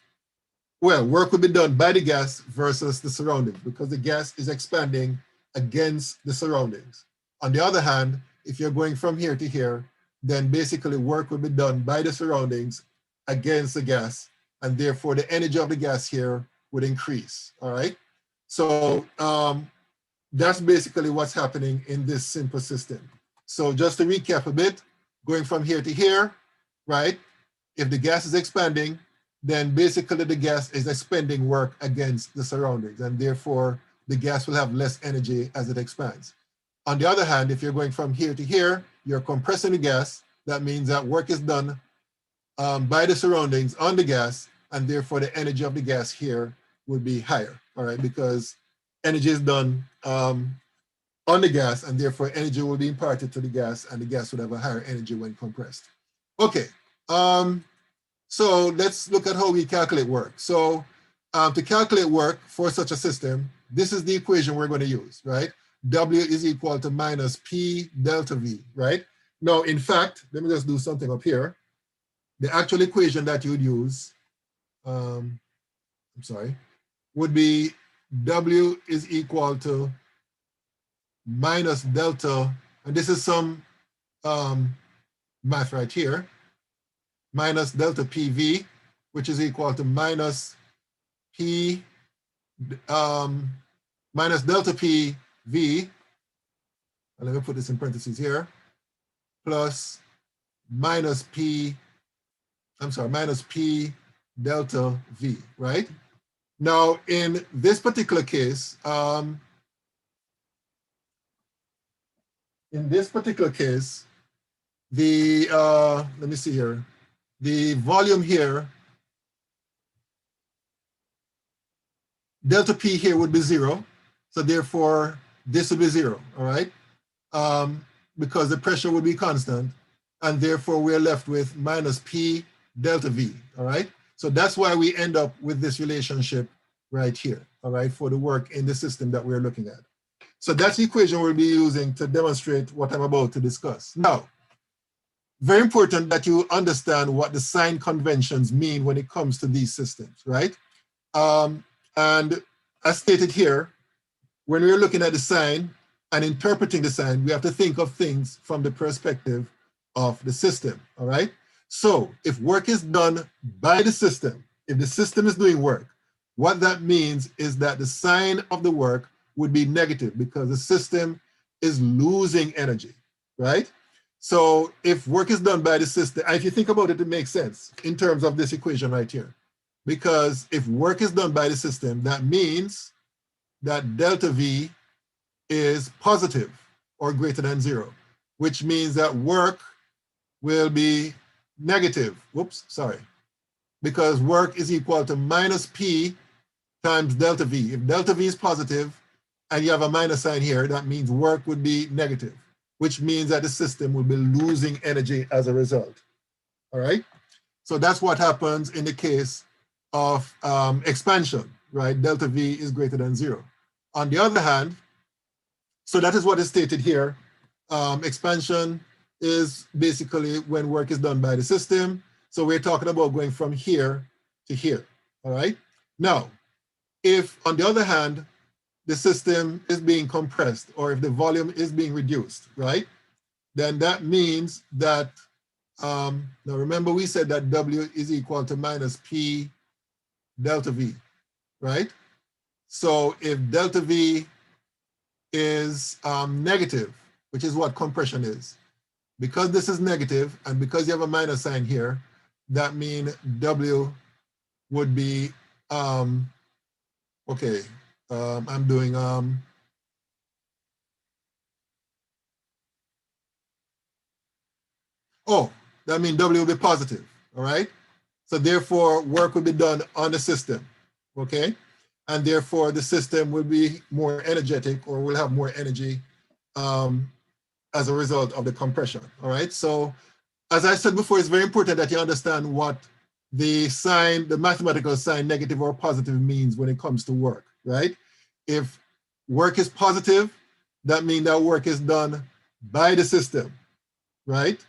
well, work will be done by the gas versus the surroundings, because the gas is expanding against the surroundings. On the other hand, if you're going from here to here, then basically work will be done by the surroundings against the gas, and therefore the energy of the gas here would increase, all right? So that's basically what's happening in this simple system. So just to recap a bit, going from here to here, right? If the gas is expanding, then basically the gas is expending work against the surroundings, and therefore the gas will have less energy as it expands. On the other hand, if you're going from here to here, you're compressing the gas. That means that work is done by the surroundings on the gas, and therefore the energy of the gas here would be higher, all right? Because energy is done on the gas, and therefore energy will be imparted to the gas, and the gas would have a higher energy when compressed. Okay, so let's look at how we calculate work. So to calculate work for such a system, this is the equation we're going to use, right? W is equal to minus P delta V, right? Now, in fact, let me just do something up here. The actual equation that you would use, would be W is equal to minus delta, and this is some math right here, minus delta PV, which is equal to minus P, minus delta PV, and let me put this in parentheses here, plus minus P delta V, right? Now, in this particular case, the let me see here, the volume here, delta P here would be 0. So therefore, this would be 0, all right? Because the pressure would be constant, and therefore we're left with minus P delta V, all right? So that's why we end up with this relationship right here, all right, for the work in the system that we're looking at. So that's the equation we'll be using to demonstrate what I'm about to discuss. Now, very important that you understand what the sign conventions mean when it comes to these systems, right? And as stated here, when we're looking at the sign and interpreting the sign, we have to think of things from the perspective of the system, all right? So if work is done by the system, if the system is doing work, what that means is that the sign of the work would be negative because the system is losing energy, right? So if work is done by the system, if you think about it, it makes sense in terms of this equation right here. Because if work is done by the system, that means that delta V is positive or greater than 0, which means that work will be negative. Whoops, sorry. Because work is equal to minus P times delta V. If delta V is positive and you have a minus sign here, that means work would be negative, which means that the system will be losing energy as a result. All right? So that's what happens in the case of expansion, right? Delta V is greater than 0. On the other hand, so that is what is stated here. Expansion is basically when work is done by the system. So we're talking about going from here to here, all right? Now, if on the other hand, the system is being compressed or if the volume is being reduced, right? Then that means that, now remember we said that W is equal to minus P delta V, right? So if delta V is negative, which is what compression is, because this is negative and because you have a minus sign here, that means W would be, okay, I'm doing, oh, that means W will be positive, all right? So therefore, work will be done on the system, okay? And therefore, the system will be more energetic or will have more energy as a result of the compression, all right? So as I said before, it's very important that you understand what the sign, the mathematical sign, negative or positive means when it comes to work, right? If work is positive, that means that work is done by the system, right?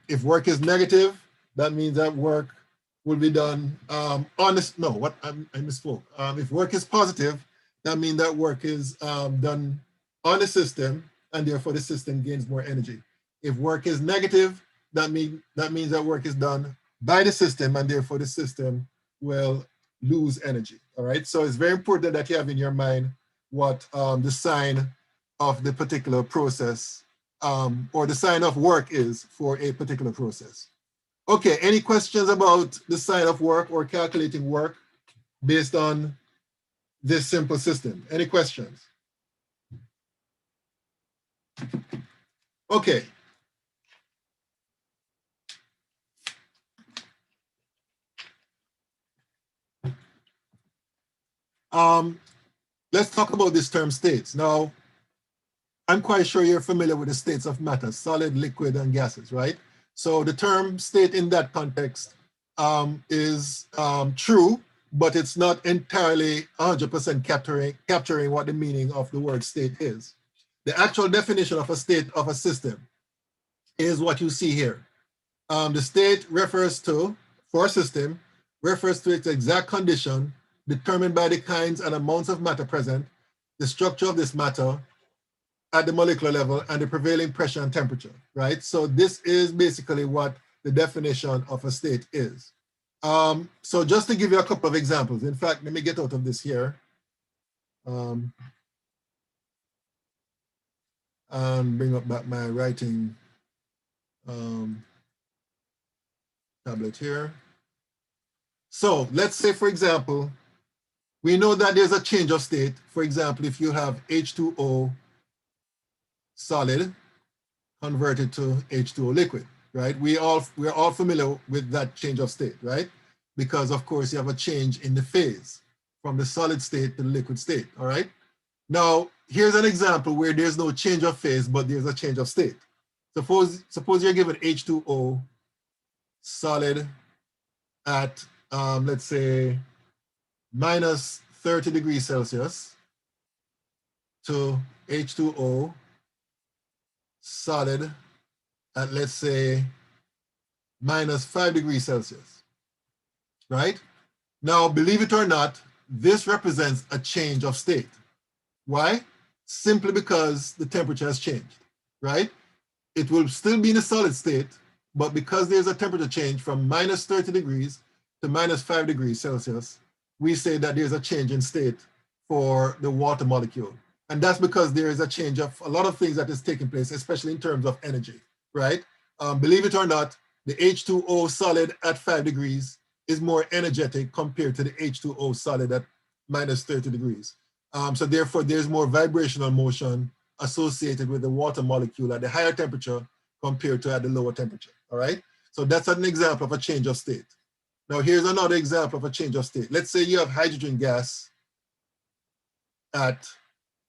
If work is negative, that means that work will be done on this, no, what, I misspoke. If work is positive, that means that work is done on the system and therefore the system gains more energy. If work is negative, that means that work is done by the system and therefore the system will lose energy, all right? So it's very important that you have in your mind what the sign of the particular process or the sign of work is for a particular process. Okay, any questions about the sign of work or calculating work based on this simple system? Any questions? Okay. Let's talk about this term states. Now, I'm quite sure you're familiar with the states of matter, solid, liquid, and gases, right? So the term state in that context is true, but it's not entirely 100% capturing what the meaning of the word state is. The actual definition of a state of a system is what you see here. The state refers to, for a system, refers to its exact condition determined by the kinds and amounts of matter present, the structure of this matter at the molecular level, and the prevailing pressure and temperature, right? So this is basically what the definition of a state is. So just to give you a couple of examples, in fact, let me get out of this here. And bring up back my writing tablet here. So let's say, for example, we know that there's a change of state. For example, if you have H2O solid converted to H2O liquid, right? We're all familiar with that change of state, right? Because of course you have a change in the phase from the solid state to the liquid state, all right? Now, here's an example where there's no change of phase, but there's a change of state. Suppose you're given H2O solid at, let's say, minus 30 degrees Celsius to H2O solid at, let's say, minus 5 degrees Celsius, right? Now, believe it or not, this represents a change of state. Why? Simply because the temperature has changed, right? It will still be in a solid state, but because there's a temperature change from minus 30 degrees to minus 5 degrees Celsius, we say that there's a change in state for the water molecule. And that's because there is a change of a lot of things that is taking place, especially in terms of energy, right? Believe it or not, the H2O solid at 5 degrees is more energetic compared to the H2O solid at minus 30 degrees. So therefore, there's more vibrational motion associated with the water molecule at the higher temperature compared to at the lower temperature, all right? So that's an example of a change of state. Now, here's another example of a change of state. Let's say you have hydrogen gas at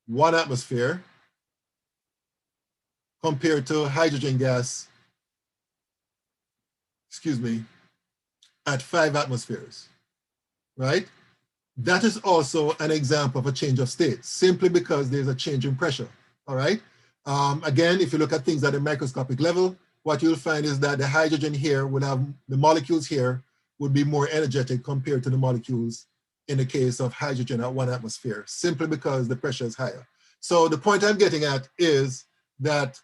1 atmosphere compared to hydrogen gas, at 5 atmospheres, right? That is also an example of a change of state, simply because there's a change in pressure, all right? Again, if you look at things at a microscopic level, what you'll find is that the hydrogen here would have, the molecules here would be more energetic compared to the molecules in the case of hydrogen at 1 atmosphere, simply because the pressure is higher. So the point I'm getting at is that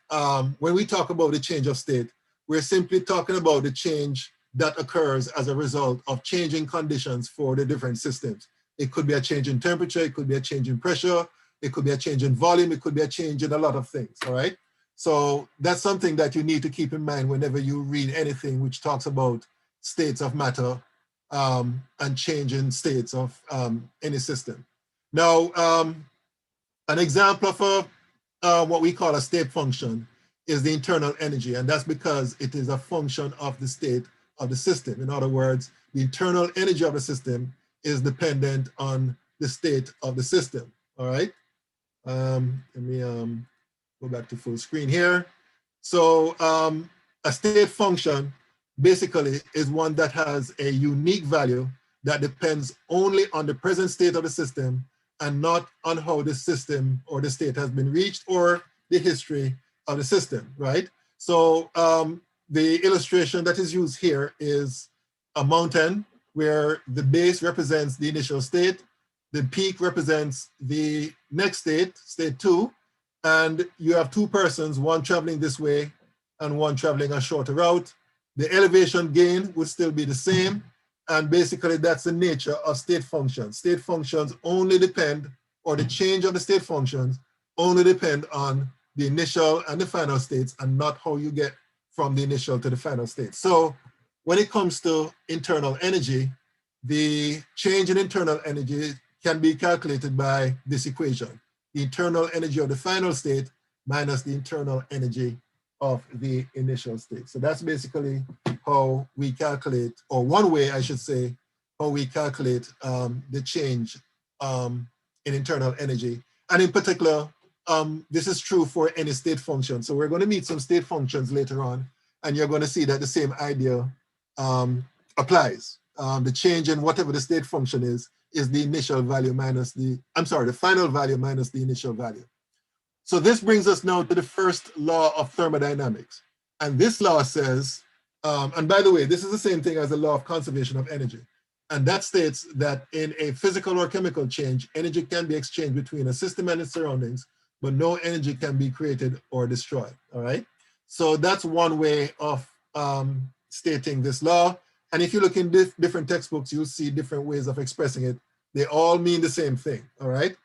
when we talk about the change of state, we're simply talking about the change that occurs as a result of changing conditions for the different systems. It could be a change in temperature, it could be a change in pressure, it could be a change in volume, it could be a change in a lot of things, all right? So that's something that you need to keep in mind whenever you read anything which talks about states of matter and changing states of any system. Now, an example of what we call a state function is the internal energy, and that's because it is a function of the state of the system. In other words, the internal energy of the system is dependent on the state of the system, all right? Let me go back to full screen here. So a state function basically is one that has a unique value that depends only on the present state of the system and not on how the system or the state has been reached or the history of the system, right? So the illustration that is used here is a mountain where the base represents the initial state, the peak represents the next state, state 2, and you have two persons, one traveling this way and one traveling a shorter route. The elevation gain would still be the same, and basically that's the nature of state functions. State functions only depend, or the change of the state functions only depend on the initial and the final states and not how you get from the initial to the final state. So when it comes to internal energy, the change in internal energy can be calculated by this equation: the internal energy of the final state minus the internal energy of the initial state. So that's basically how we calculate, or one way I should say, how we calculate the change in internal energy. And in particular, this is true for any state function. So we're going to meet some state functions later on, and you're going to see that the same idea applies. The change in whatever the state function is the initial value minus the final value minus the initial value. So this brings us now to the first law of thermodynamics. And this law says, and by the way, this is the same thing as the law of conservation of energy. And that states that in a physical or chemical change, energy can be exchanged between a system and its surroundings, but no energy can be created or destroyed, all right? So that's one way of stating this law. And if you look in different textbooks, you'll see different ways of expressing it. They all mean the same thing, all right?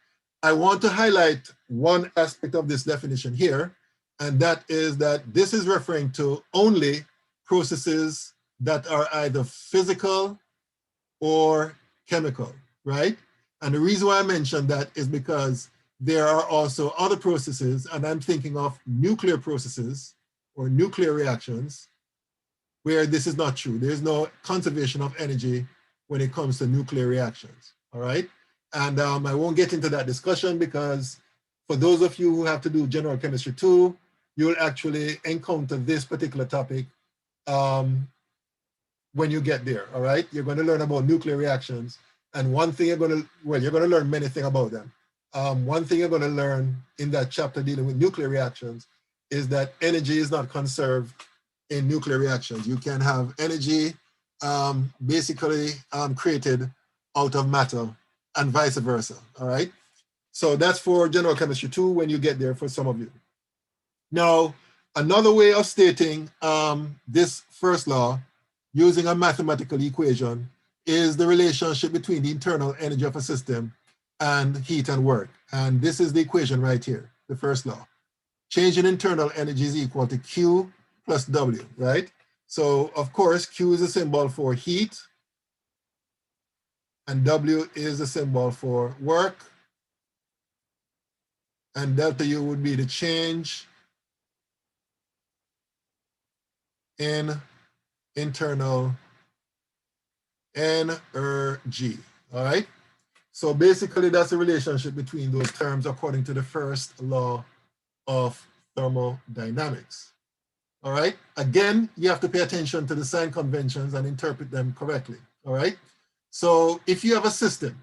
I want to highlight one aspect of this definition here, and that is that this is referring to only processes that are either physical or chemical, right? And the reason why I mentioned that is because there are also other processes, and I'm thinking of nuclear processes or nuclear reactions, where this is not true. There's no conservation of energy when it comes to nuclear reactions, all right? And I won't get into that discussion because for those of you who have to do general chemistry 2, you'll actually encounter this particular topic when you get there, all right? You're going to learn about nuclear reactions. And one thing you're going to learn many things about them. One thing you're going to learn in that chapter dealing with nuclear reactions is that energy is not conserved in nuclear reactions. You can have energy basically created out of matter and vice versa, all right? So that's for general chemistry 2 when you get there for some of you. Now, another way of stating this first law using a mathematical equation is the relationship between the internal energy of a system and heat and work. And this is the equation right here, the first law. Change in internal energy is equal to Q plus W, right? So of course, Q is a symbol for heat, and W is a symbol for work, and delta U would be the change in internal energy, all right? So basically that's the relationship between those terms according to the first law of thermodynamics, all right? Again, you have to pay attention to the sign conventions and interpret them correctly, all right? So if you have a system,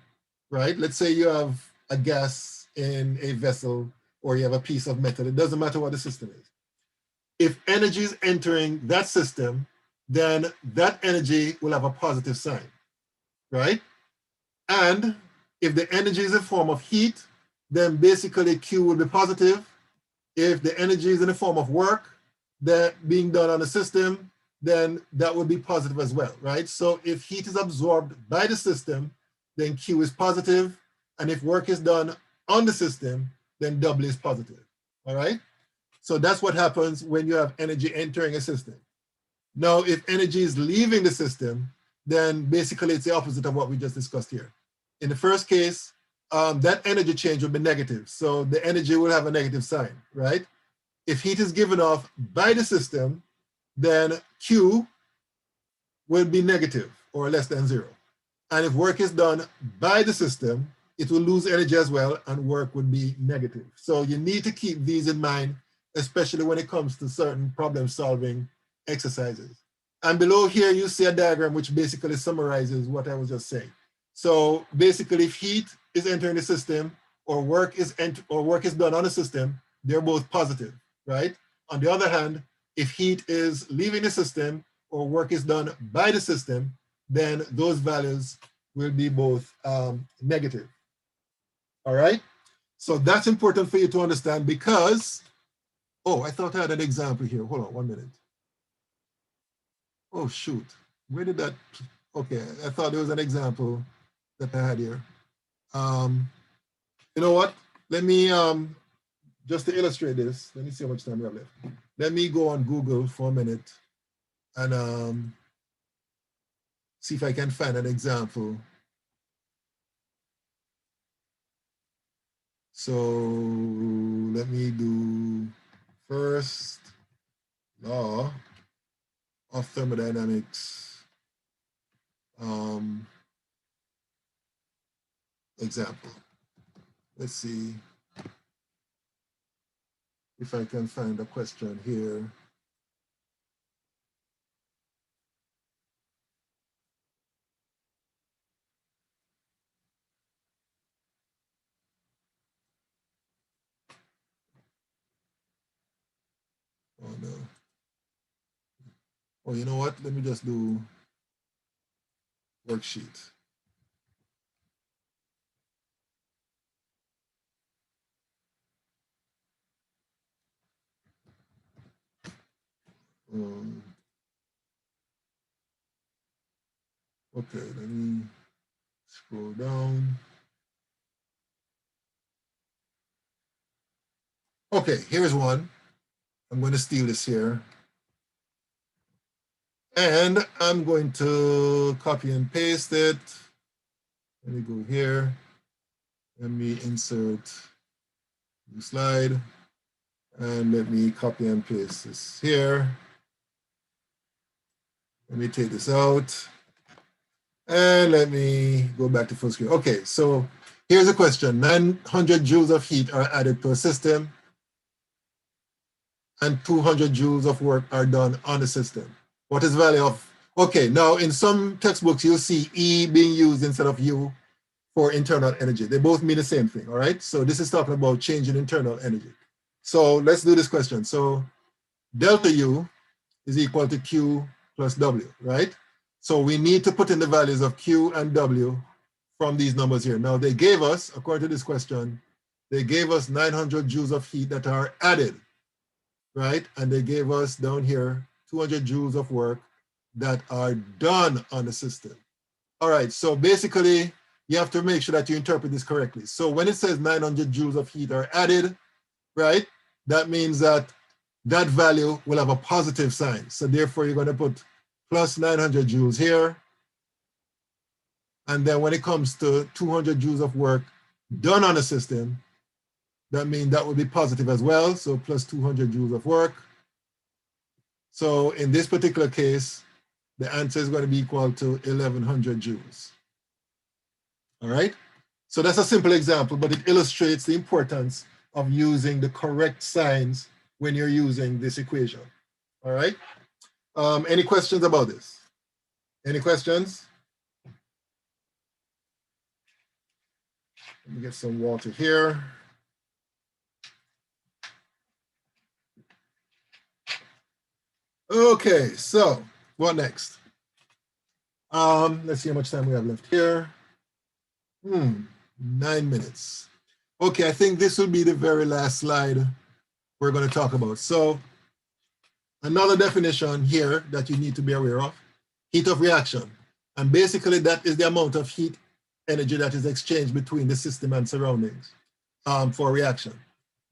right? Let's say you have a gas in a vessel or you have a piece of metal, it doesn't matter what the system is. If energy is entering that system, then that energy will have a positive sign, right? And if the energy is in the form of heat, then basically Q will be positive. If the energy is in the form of work that being done on the system, then that would be positive as well, right? So if heat is absorbed by the system, then Q is positive. And if work is done on the system, then W is positive, all right? So that's what happens when you have energy entering a system. Now, if energy is leaving the system, then basically it's the opposite of what we just discussed here. In the first case, that energy change will be negative. So the energy will have a negative sign, right? If heat is given off by the system, then Q will be negative or less than 0. And if work is done by the system, it will lose energy as well, and work would be negative. So you need to keep these in mind, especially when it comes to certain problem-solving exercises. And below here, you see a diagram which basically summarizes what I was just saying. So basically, if heat is entering the system or work is done on the system, they're both positive, right? On the other hand, if heat is leaving the system or work is done by the system, then those values will be both negative. All right? So that's important for you to understand because, oh, I thought I had an example here. Hold on 1 minute. Oh, shoot. Where did that, okay, I thought there was an example that I had here. You know what? Let me, just to illustrate this, let me see how much time we have left. Let me go on Google for a minute and see if I can find an example. So let me do First Law of Thermodynamics example. Let's see if I can find a question here. Oh no. Oh, you know what? Let me just do worksheet. Okay, let me scroll down. Okay, here's one. I'm going to steal this here. And I'm going to copy and paste it. Let me go here. Let me insert new slide. And let me copy and paste this here. Let me take this out. And let me go back to full screen. Okay, so here's a question. 900 joules of heat are added to a system, and 200 joules of work are done on the system. What is the value of, okay, now in some textbooks, you'll see E being used instead of U for internal energy. They both mean the same thing, all right? So this is talking about change in internal energy. So let's do this question. So delta U is equal to Q plus W, right? So we need to put in the values of Q and W from these numbers here. Now they gave us, according to this question, they gave us 900 joules of heat that are added, right? And they gave us down here 200 joules of work that are done on the system. All right, so basically you have to make sure that you interpret this correctly. So when it says 900 joules of heat are added, right? That means that that value will have a positive sign. So therefore you're going to put plus 900 joules here. And then when it comes to 200 joules of work done on a system, that means that would be positive as well. So plus 200 joules of work. So in this particular case, the answer is going to be equal to 1100 joules. All right. So that's a simple example, but it illustrates the importance of using the correct signs when you're using this equation. All right. Any questions about this? Any questions? Let me get some water here. Okay, so what next? Let's see how much time we have left here. 9 minutes. Okay, I think this will be the very last slide we're going to talk about. So another definition here that you need to be aware of, heat of reaction. And basically that is the amount of heat energy that is exchanged between the system and surroundings for a reaction.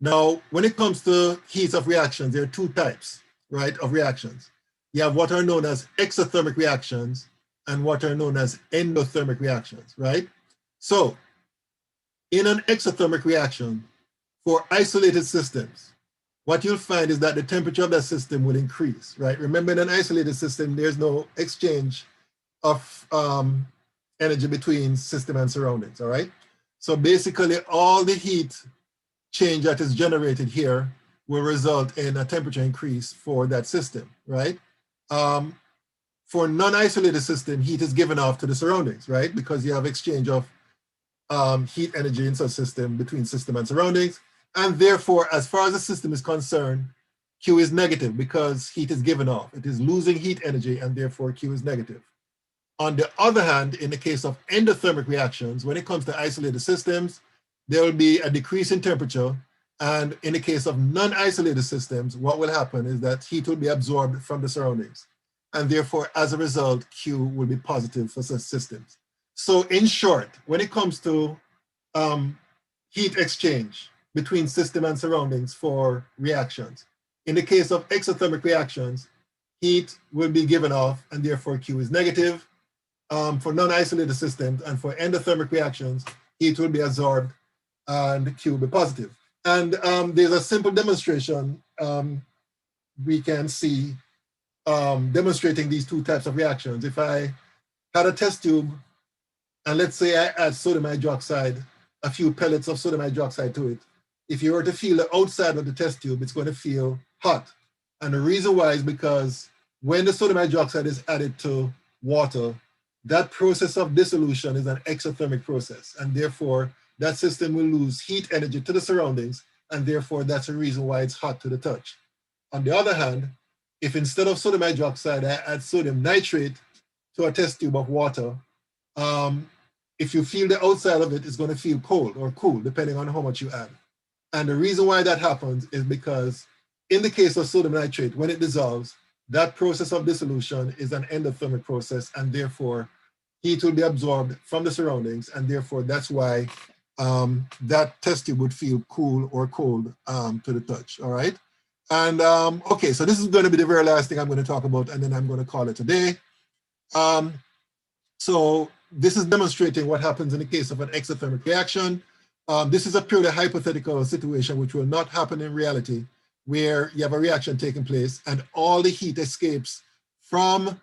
Now, when it comes to heat of reactions, there are two types, right, of reactions. You have what are known as exothermic reactions and what are known as endothermic reactions, right? So in an exothermic reaction, for isolated systems, what you'll find is that the temperature of that system will increase, right? Remember, in an isolated system, there's no exchange of energy between system and surroundings, all right? So basically, all the heat change that is generated here will result in a temperature increase for that system, right? For non-isolated system, heat is given off to the surroundings, right? Because you have exchange of heat energy in such system between system and surroundings. And therefore, as far as the system is concerned, Q is negative because heat is given off. It is losing heat energy and therefore Q is negative. On the other hand, in the case of endothermic reactions, when it comes to isolated systems, there will be a decrease in temperature. And in the case of non-isolated systems, what will happen is that heat will be absorbed from the surroundings. And therefore, as a result, Q will be positive for such systems. So in short, when it comes to heat exchange between system and surroundings for reactions, in the case of exothermic reactions, heat will be given off and therefore Q is negative. For non-isolated systems and for endothermic reactions, heat will be absorbed and Q will be positive. And there's a simple demonstration we can see demonstrating these two types of reactions. If I had a test tube and let's say I add sodium hydroxide, a few pellets of sodium hydroxide to it, if you were to feel the outside of the test tube, it's going to feel hot. And the reason why is because when the sodium hydroxide is added to water, that process of dissolution is an exothermic process. And therefore, that system will lose heat energy to the surroundings. And therefore, that's the reason why it's hot to the touch. On the other hand, if instead of sodium hydroxide, I add sodium nitrate to a test tube of water, if you feel the outside of it, it's going to feel cold or cool, depending on how much you add. And the reason why that happens is because in the case of sodium nitrate, when it dissolves, that process of dissolution is an endothermic process, and therefore heat will be absorbed from the surroundings, and therefore that's why that test tube would feel cool or cold to the touch, all right? And okay, so this is going to be the very last thing I'm going to talk about, and then I'm going to call it a day. So this is demonstrating what happens in the case of an exothermic reaction. This is a purely hypothetical situation which will not happen in reality, where you have a reaction taking place and all the heat escapes from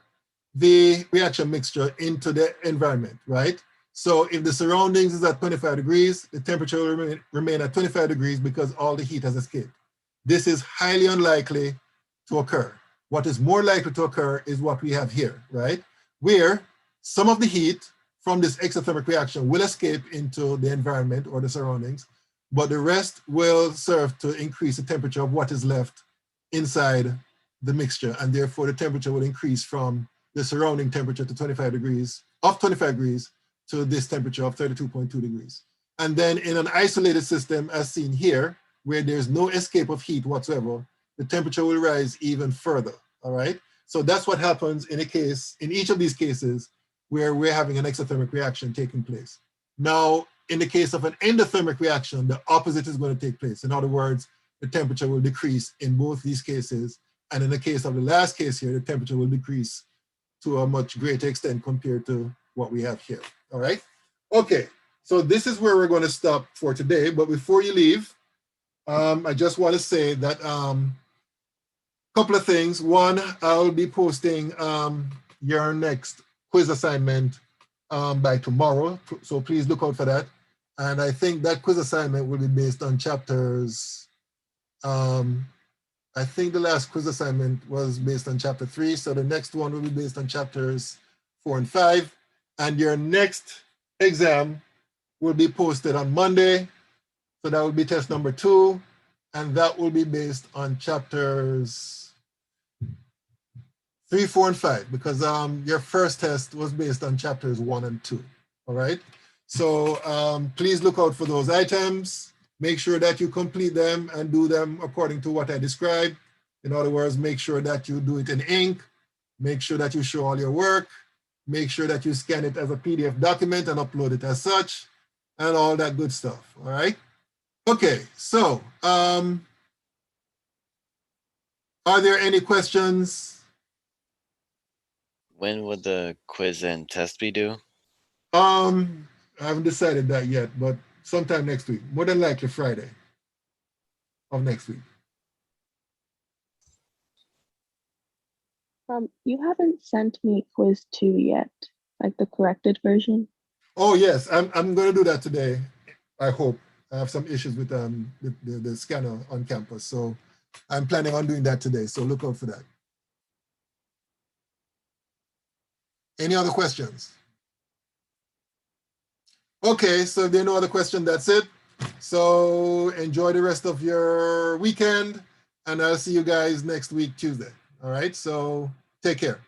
the reaction mixture into the environment, right? So if the surroundings is at 25 degrees, the temperature will remain at 25 degrees because all the heat has escaped. This is highly unlikely to occur. What is more likely to occur is what we have here, right? Where some of the heat from this exothermic reaction will escape into the environment or the surroundings, but the rest will serve to increase the temperature of what is left inside the mixture, and therefore the temperature will increase from the surrounding temperature to 25 degrees, of 25 degrees to this temperature of 32.2 degrees. And then in an isolated system, as seen here, where there's no escape of heat whatsoever, the temperature will rise even further, all right? So that's what happens in each of these cases where we're having an exothermic reaction taking place. Now, in the case of an endothermic reaction, the opposite is going to take place. In other words, the temperature will decrease in both these cases. And in the case of the last case here, the temperature will decrease to a much greater extent compared to what we have here, all right? Okay, so this is where we're going to stop for today. But before you leave, I just want to say that couple of things. One, I'll be posting your next quiz assignment by tomorrow, so please look out for that. And I think that quiz assignment will be based on chapters, I think the last quiz assignment was based on chapter 3, so the next one will be based on chapters 4 and 5. And your next exam will be posted on Monday, so that will be test number 2, and that will be based on chapters 3, 4, and 5, because your first test was based on chapters 1 and 2, all right? So please look out for those items. Make sure that you complete them and do them according to what I described. In other words, make sure that you do it in ink. Make sure that you show all your work. Make sure that you scan it as a PDF document and upload it as such, and all that good stuff, all right? Okay, so are there any questions? When would the quiz and test be due? I haven't decided that yet, but sometime next week, more than likely Friday of next week. You haven't sent me quiz 2 yet, like the corrected version. Oh yes, I'm going to do that today. I hope. I have some issues with the scanner on campus, so I'm planning on doing that today. So look out for that. Any other questions? Okay, so if there are no other questions, that's it. So enjoy the rest of your weekend, and I'll see you guys next week, Tuesday. All right, so take care.